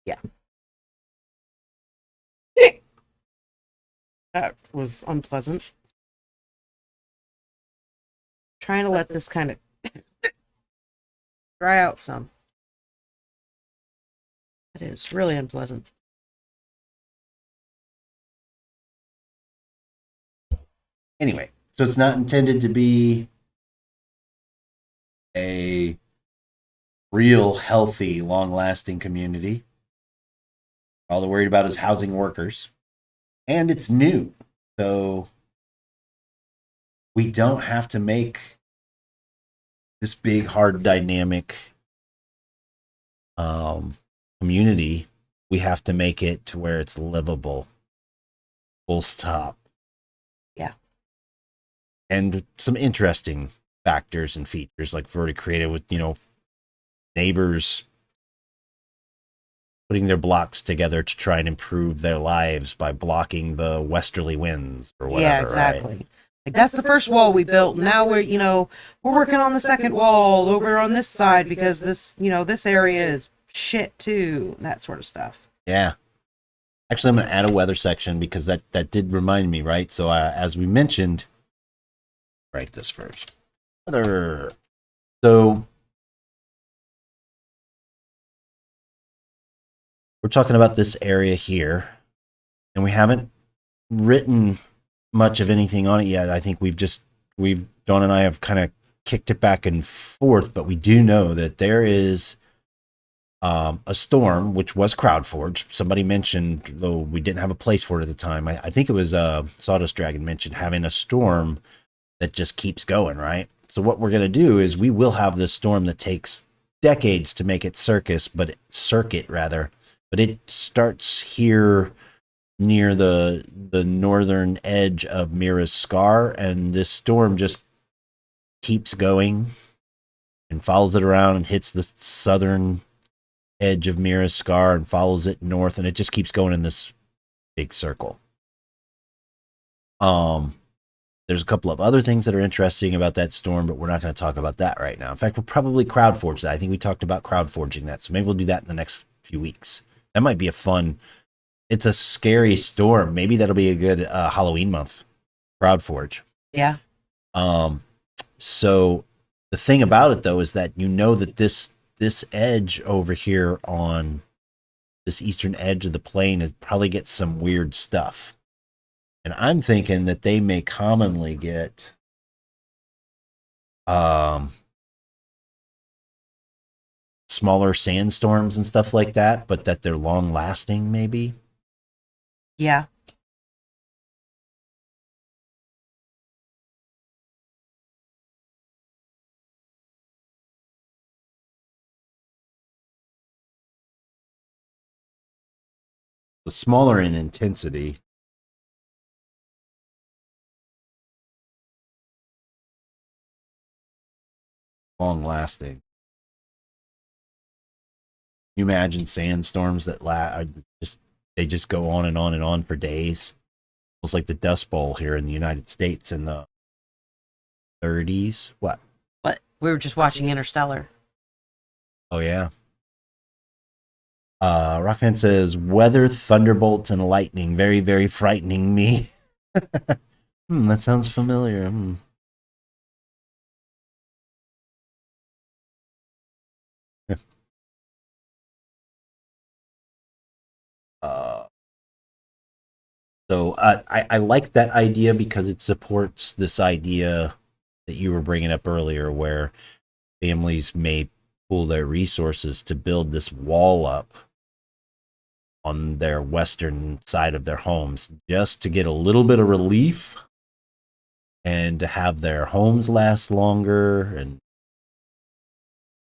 S2: Yeah. That was unpleasant. Trying to let this kind of dry out some. It is really unpleasant.
S1: Anyway, so it's not intended to be a real healthy, long-lasting community. All they're worried about is housing workers. And it's new. So we don't have to make this big, hard, dynamic community. We have to make it to where it's livable. Full stop.
S2: Yeah.
S1: And some interesting factors and features, like we've already created with, neighbors putting their blocks together to try and improve their lives by blocking the westerly winds or whatever.
S2: Yeah, exactly.
S1: Right?
S2: Like that's the first wall we built. Now we're working on the second wall over on this side because this area is shit too, that sort of stuff.
S1: Yeah. Actually, I'm going to add a weather section because that did remind me, right? So as we mentioned, write this first. Weather. So we're talking about this area here, and we haven't written much of anything on it yet. I think Dawn and I have kind of kicked it back and forth, but we do know that there is a storm, which was CrowdForge. Somebody mentioned, though we didn't have a place for it at the time. I think it was Sawdust Dragon mentioned having a storm that just keeps going, right? So what we're going to do is we will have this storm that takes decades to make its circuit, but it starts here near the northern edge of Mira's Scar, and this storm just keeps going and follows it around and hits the southern edge of Mira's Scar and follows it north, and it just keeps going in this big circle. There's a couple of other things that are interesting about that storm, but we're not going to talk about that right now. In fact, we'll probably CrowdForge that. I think we talked about CrowdForging that, so maybe we'll do that in the next few weeks. That might be a fun. It's a scary storm. Maybe that'll be a good Halloween month. CrowdForge.
S2: Yeah.
S1: So the thing about it though is that that this edge over here on this eastern edge of the plane is probably gets some weird stuff. And I'm thinking that they may commonly get smaller sandstorms and stuff like that, but that they're long lasting maybe.
S2: Yeah.
S1: The smaller in intensity. Long lasting. You imagine sandstorms that they just go on and on and on for days. Almost like the Dust Bowl here in the United States in the 30s. What?
S2: We were just watching Interstellar.
S1: Oh yeah. Rockfan says weather, thunderbolts, and lightning. Very, very frightening me. That sounds familiar. So I like that idea because it supports this idea that you were bringing up earlier, where families may pool their resources to build this wall up on their western side of their homes just to get a little bit of relief and to have their homes last longer. And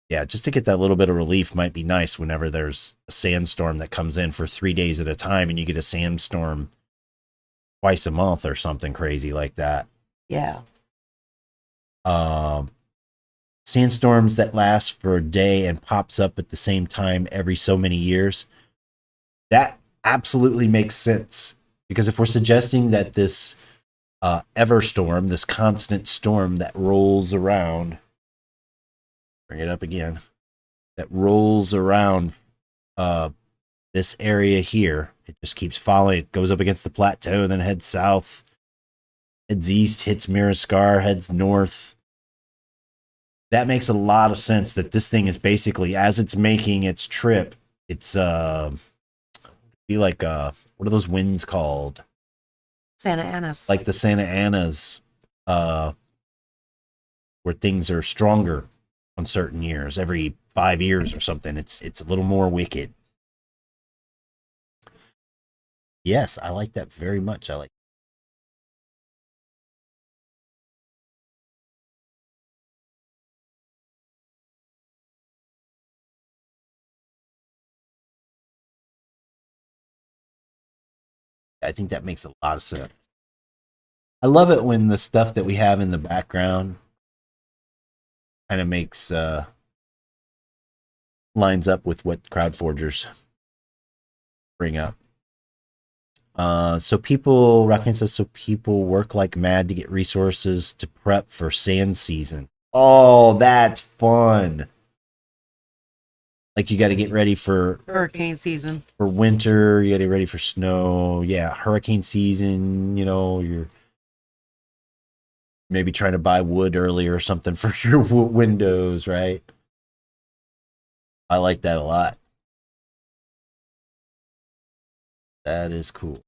S1: yeah, just to get that little bit of relief might be nice whenever there's a sandstorm that comes in for 3 days at a time and you get a sandstorm twice a month or something crazy like that.
S2: Yeah.
S1: Sandstorms that last for a day and pops up at the same time every so many years. That absolutely makes sense, because if we're suggesting that this Everstorm, this constant storm that rolls around, bring it up again, that rolls around this area here, it just keeps following. It goes up against the plateau, then heads south, heads east, hits Miraskar, heads north. That makes a lot of sense that this thing is basically, as it's making its trip, it's be like what are those winds called?
S2: Santa Ana's.
S1: Like the Santa Ana's, where things are stronger on certain years, every 5 years or something. It's a little more wicked. Yes, I like that very much. I think that makes a lot of sense. I love it when the stuff that we have in the background kind of makes lines up with what crowd forgers bring up. So people, Raffian says, so people work like mad to get resources to prep for sand season. Oh, that's fun. Like you got to get ready for
S2: hurricane season,
S1: for winter. You got to get ready for snow. Yeah, hurricane season. You know, you're maybe trying to buy wood early or something for your windows, right? I like that a lot. That is cool.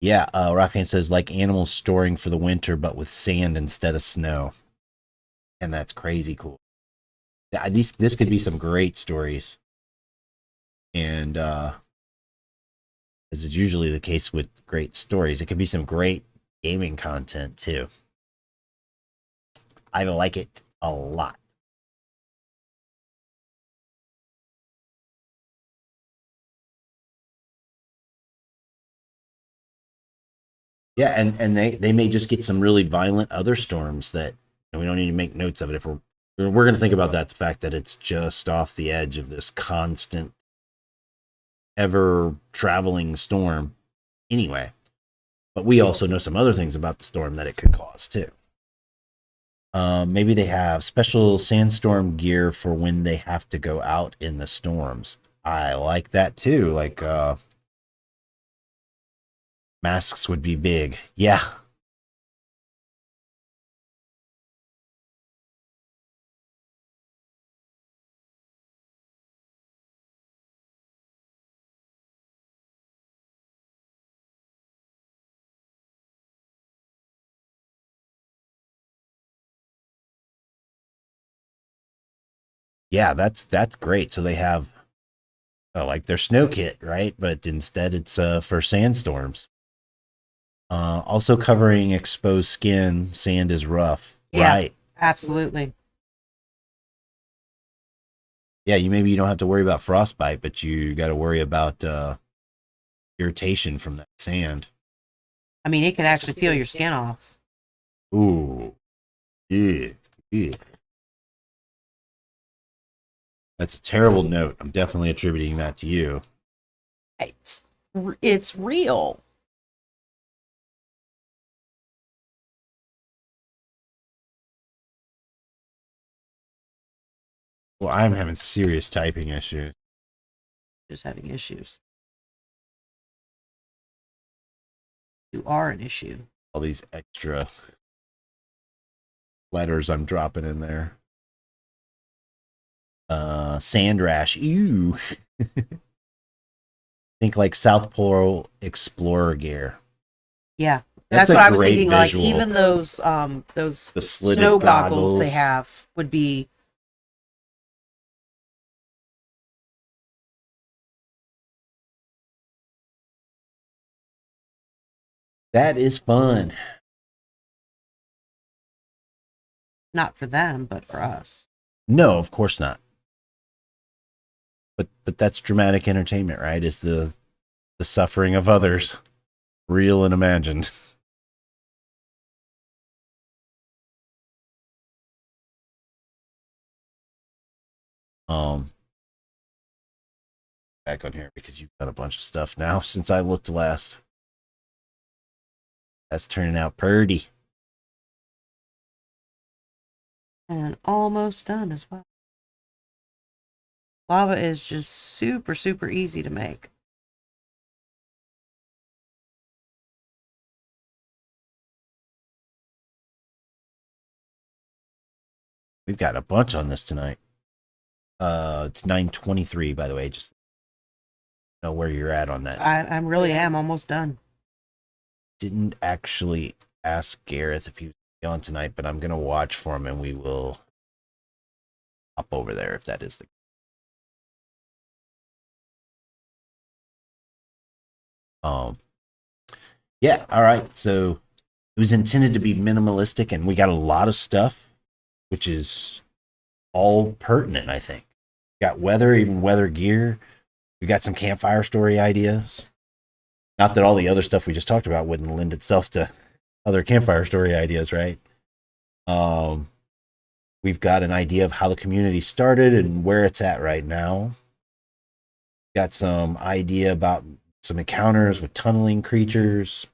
S1: Yeah, Raffian says like animals storing for the winter, but with sand instead of snow, and that's crazy cool. Yeah, this could be some great stories, and as is usually the case with great stories, it could be some great gaming content too. I like it a lot. Yeah, and they may just get some really violent other storms that we don't need to make notes of it if we're going to think about that, the fact that it's just off the edge of this constant ever traveling storm anyway. But we also know some other things about the storm that it could cause too. Maybe they have special sandstorm gear for when they have to go out in the storms. I like that too. Like masks would be big. Yeah. Yeah, that's great. So they have like their snow kit, right? But instead it's for sandstorms. Also covering exposed skin, sand is rough.
S2: yeah,
S1: Right.
S2: absolutely.
S1: Yeah, you don't have to worry about frostbite, but you got to worry about irritation from that sand.
S2: I mean, it could actually peel your skin off.
S1: Ooh. Yeah. Yeah. That's a terrible note. I'm definitely attributing that to you.
S2: It's real.
S1: Well, I'm having serious typing issues.
S2: Just having issues. You are an issue.
S1: All these extra letters I'm dropping in there. Sand rash. Ew. Think like South Pole Explorer gear.
S2: Yeah.
S1: That's
S2: That's what
S1: a
S2: I was
S1: great
S2: thinking.
S1: visual.
S2: Like even those
S1: The slitted
S2: snow goggles they
S1: goggles.
S2: have would be
S1: That is fun.
S2: not for them, but for us.
S1: No, of course not. But that's dramatic entertainment, right? Is the suffering of others real and imagined? Um Back on here because you've got a bunch of stuff now since I looked last. That's turning out purty.
S2: And almost done as well. Lava is just super, super easy to make.
S1: We've got a bunch on this tonight. It's 9:23, by the way. Just know where you're at on that.
S2: I really am almost done.
S1: Didn't actually ask Gareth if he was on tonight, but I'm gonna watch for him, and we will hop over there if that is the. Yeah, all right. So it was intended to be minimalistic, and we got a lot of stuff, which is all pertinent, I think. Got weather, even weather gear. We got some campfire story ideas. Not that all the other stuff we just talked about wouldn't lend itself to other campfire story ideas, right? We've got an idea of how the community started and where it's at right now. Got some idea about some encounters with tunneling creatures.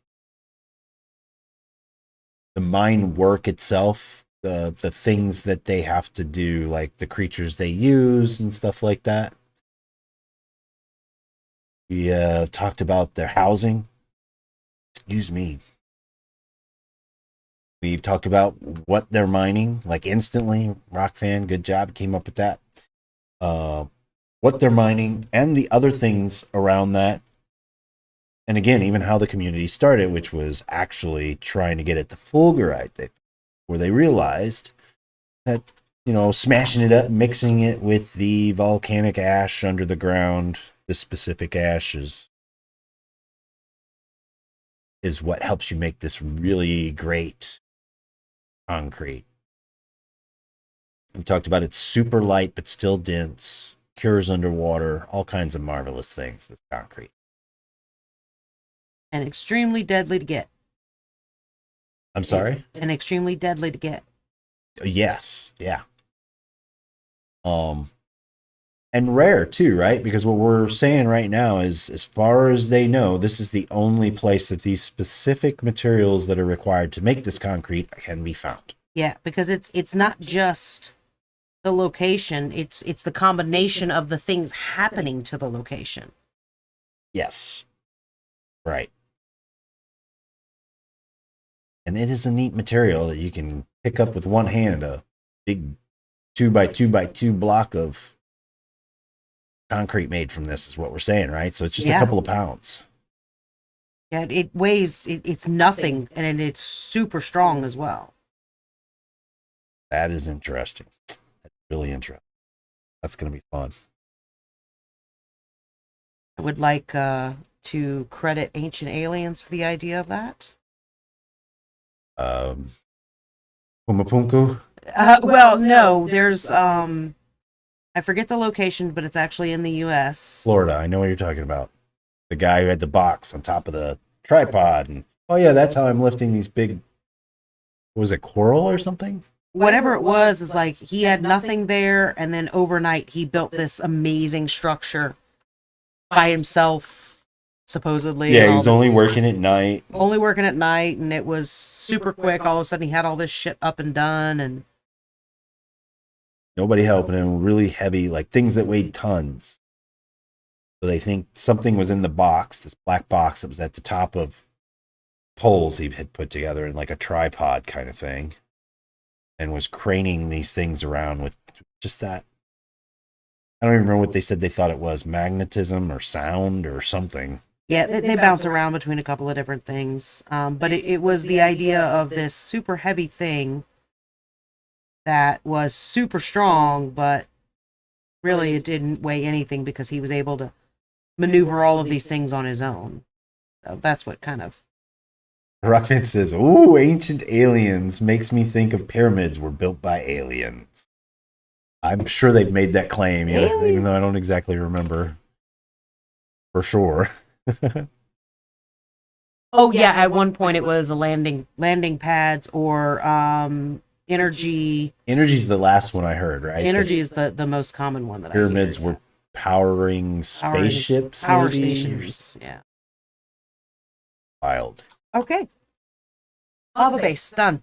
S1: The mine work itself, the things that they have to do, like the creatures they use and stuff like that. We talked about their housing. Excuse me. We've talked about what they're mining, like instantly. Rock fan, good job, came up with that. What they're mining and the other things around that. And again, even how the community started, which was actually trying to get at the fulgurite, where they realized that, smashing it up, mixing it with the volcanic ash under the ground, this specific ash is what helps you make this really great concrete. We talked about it's super light but still dense, cures underwater, all kinds of marvelous things, this concrete.
S2: And extremely deadly to get.
S1: I'm sorry?
S2: And extremely deadly to get.
S1: Yes, yeah. And rare too, right? Because what we're saying right now is, as far as they know, this is the only place that these specific materials that are required to make this concrete can be found.
S2: Yeah, because it's not just the location, it's the combination of the things happening to the location.
S1: Yes. Right. And it is a neat material that you can pick up with one hand, a big 2x2x2 block of concrete made from this is what we're saying, right? So it's just a couple of pounds.
S2: Yeah, it weighs, it's nothing, and it's super strong as well.
S1: That is interesting. That's really interesting. That's going to be fun.
S2: I would like to credit Ancient Aliens for the idea of that.
S1: Pumapunku?
S2: Well, no, there's I forget the location, but it's actually in the U.S.
S1: Florida. I know what you're talking about. The guy who had the box on top of the tripod. And oh, yeah, that's how I'm lifting these big, was it coral or something?
S2: Whatever it was, is like he had nothing there, and then overnight he built this amazing structure by himself, supposedly.
S1: Yeah, he was only working at night.
S2: Only working at night, and it was super quick. All of a sudden he had all this shit up and done, and
S1: nobody helping him, really heavy, like things that weighed tons. So they think something was in the box, this black box that was at the top of poles he had put together in like a tripod kind of thing, and was craning these things around with just that. I don't even remember what they said they thought it was, magnetism or sound or something.
S2: Yeah, they bounce around between a couple of different things. But it was the idea of this super heavy thing that was super strong, but really it didn't weigh anything because he was able to maneuver all of these things on his own. So that's what kind of...
S1: Rockfin says, ooh, Ancient Aliens makes me think of pyramids were built by aliens. I'm sure they've made that claim, even though I don't exactly remember for sure.
S2: Oh yeah, at one point it was a landing pads or energy.
S1: Energy's the last one I heard, right?
S2: Energy is the most common one that
S1: pyramids
S2: I heard.
S1: Were powering spaceships,
S2: power
S1: maybe?
S2: stations. Yeah.
S1: Wild.
S2: Okay. Lava base done.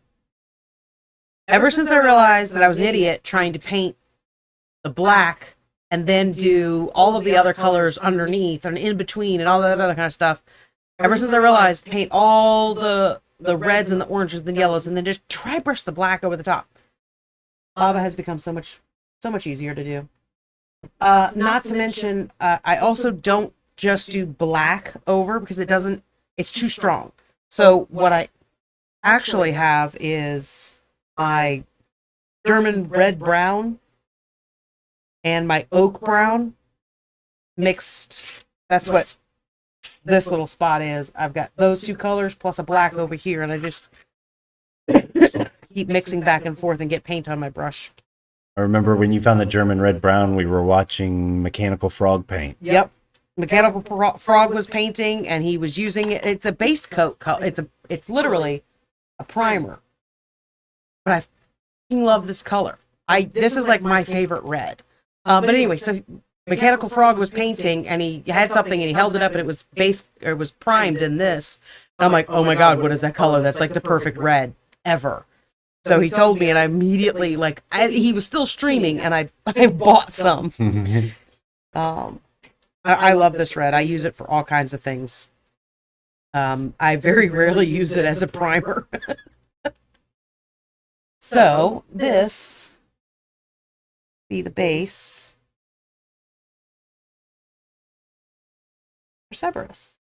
S2: Ever since I realized that I was an idiot trying to paint the black and then do all of the other colors underneath and in between and all that other kind of stuff. Ever since I realized paint all the reds and the oranges and the yellows and then just try brush the black over the top. Lava has become so much easier to do. Not to mention, I also don't just do black over because it's too strong. So what I actually have is my German red brown and my oak brown mixed. That's what this little spot is. I've got those two colors plus a black over here, and I just keep mixing back and forth and get paint on my brush.
S1: I remember when you found the German red brown, we were watching Mechanical Frog paint.
S2: Yep. Mechanical Frog was painting, and he was using it. It's a base coat color. It's literally a primer. But I fucking love this color. This is like my favorite red. But anyway, so Mechanical Frog was painting, and he had something, and he held it up, and it was primed in this. And I'm like, oh my god, what is that color? That's like the perfect red ever. So he told me, and I immediately, he was still streaming, and I bought some. I love this red. I use it for all kinds of things. I very rarely use it as a primer. So this be the base for Cerberus.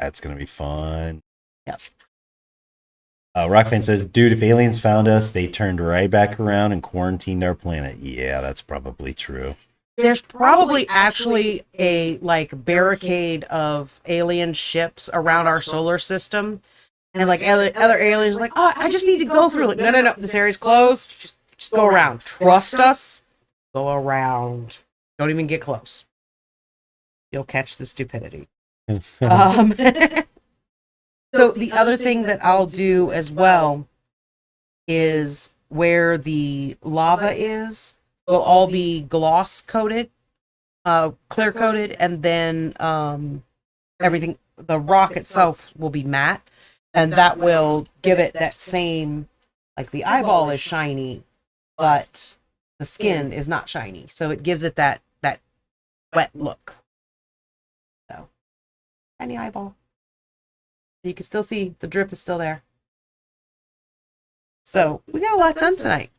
S1: That's going to be fun.
S2: Yep.
S1: Rockfan says, dude, if aliens found us, they turned right back around and quarantined our planet. Yeah, that's probably true.
S2: There's probably actually a barricade of alien ships around our solar system. And other aliens are like, oh, I just need to go through. Like, no. This area's closed. Just go around. Trust us. Go around. Don't even get close. You'll catch the stupidity. So the other thing that I'll do as well is where the lava is, will all be gloss coated, clear coated, and then everything, the rock itself will be matte, and that will give it that same, like the eyeball is shiny, but the skin is not shiny, so it gives it that wet look. So, shiny eyeball. You can still see the drip is still there. So we got a lot done tonight.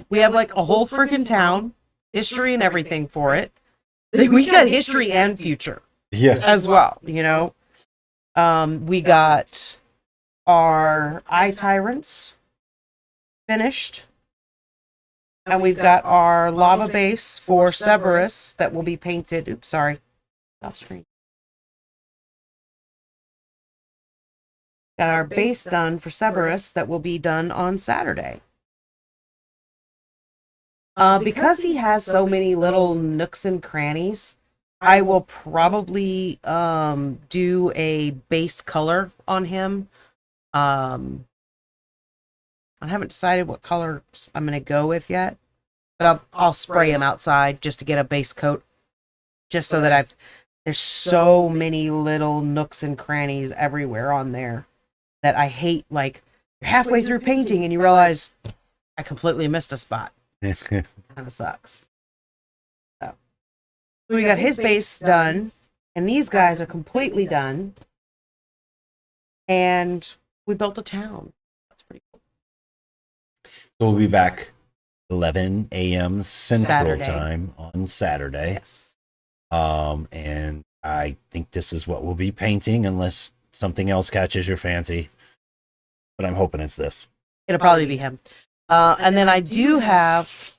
S2: We have like a whole freaking town, history and everything for it. We got history and future, as well. You know, we got our Tyrants finished, and we've got our lava base for Cerberus that will be painted. Oops, sorry, off screen. Got our base done for Cerberus that will be done on Saturday. Because he has so many little nooks and crannies, I will probably do a base color on him. I haven't decided what color I'm going to go with yet, but I'll spray him outside just to get a base coat, just so that there's so many little nooks and crannies everywhere on there that I hate. Like, you're halfway through painting and you realize I completely missed a spot. Kind of sucks. So we got his base done, and these guys are completely done, and we built a town. That's pretty cool.
S1: So we'll be back 11 a.m. Central
S2: Saturday.
S1: Time on Saturday.
S2: Yes.
S1: And I think this is what we'll be painting, unless something else catches your fancy. But I'm hoping it's this.
S2: It'll probably be him. And then I do have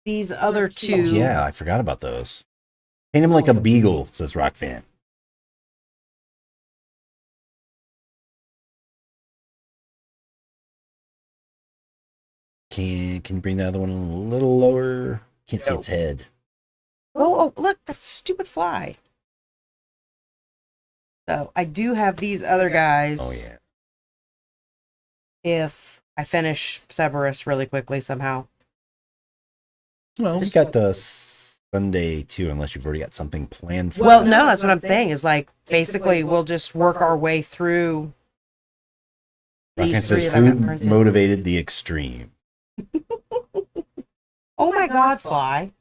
S2: these other two.
S1: Oh, yeah, I forgot about those. Paint him like a beagle, says Rockfan. Can you bring the other one a little lower? Can't see its head.
S2: Oh, look, that stupid fly. So I do have these other guys.
S1: Oh, yeah.
S2: If I finish Cerberus really quickly somehow.
S1: Well, we got Sunday too, unless you've already got something planned for
S2: Well,
S1: that.
S2: no, that's what I'm saying. Is like basically we'll just work our way through.
S1: Rockfan
S2: These
S1: says
S2: three that I got
S1: food
S2: printed.
S1: motivated the extreme.
S2: Oh my God, fly!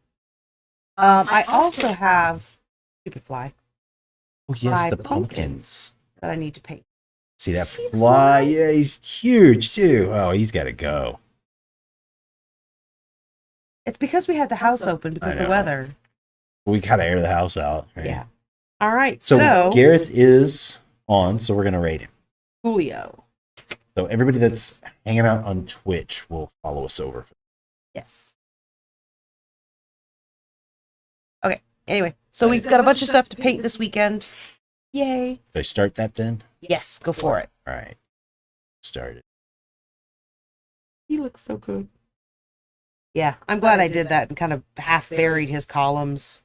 S2: I also have stupid fly
S1: Oh yes,
S2: My
S1: the
S2: pumpkins.
S1: pumpkins.
S2: that I need to paint.
S1: See that
S2: See the
S1: fly?
S2: fly?
S1: Yeah, he's huge too. Oh, he's got to go.
S2: It's because we had the house open because of the
S1: know.
S2: weather.
S1: We gotta air the house out. Right?
S2: Yeah. All right.
S1: So
S2: So
S1: Gareth is on, so we're gonna rate him.
S2: Julio.
S1: So everybody that's hanging out on Twitch will follow us over.
S2: Yes. Okay. Anyway, so we've got a bunch of stuff to paint this weekend. Yay.
S1: Should I start that then?
S2: Yes, go for it.
S1: All right. Started.
S2: He looks so good. Yeah, I'm glad I did that and kind of half buried his columns.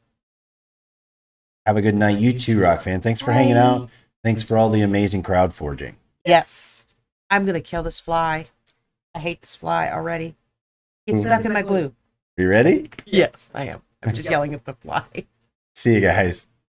S1: Have a good night. You too, Rock fan. Thanks for hanging out. Thanks for all the amazing crowd forging.
S2: Yes. I'm going to kill this fly. I hate this fly already. It's stuck in my glue.
S1: You ready?
S2: Yes, I am. I'm just yelling at the fly.
S1: See you guys.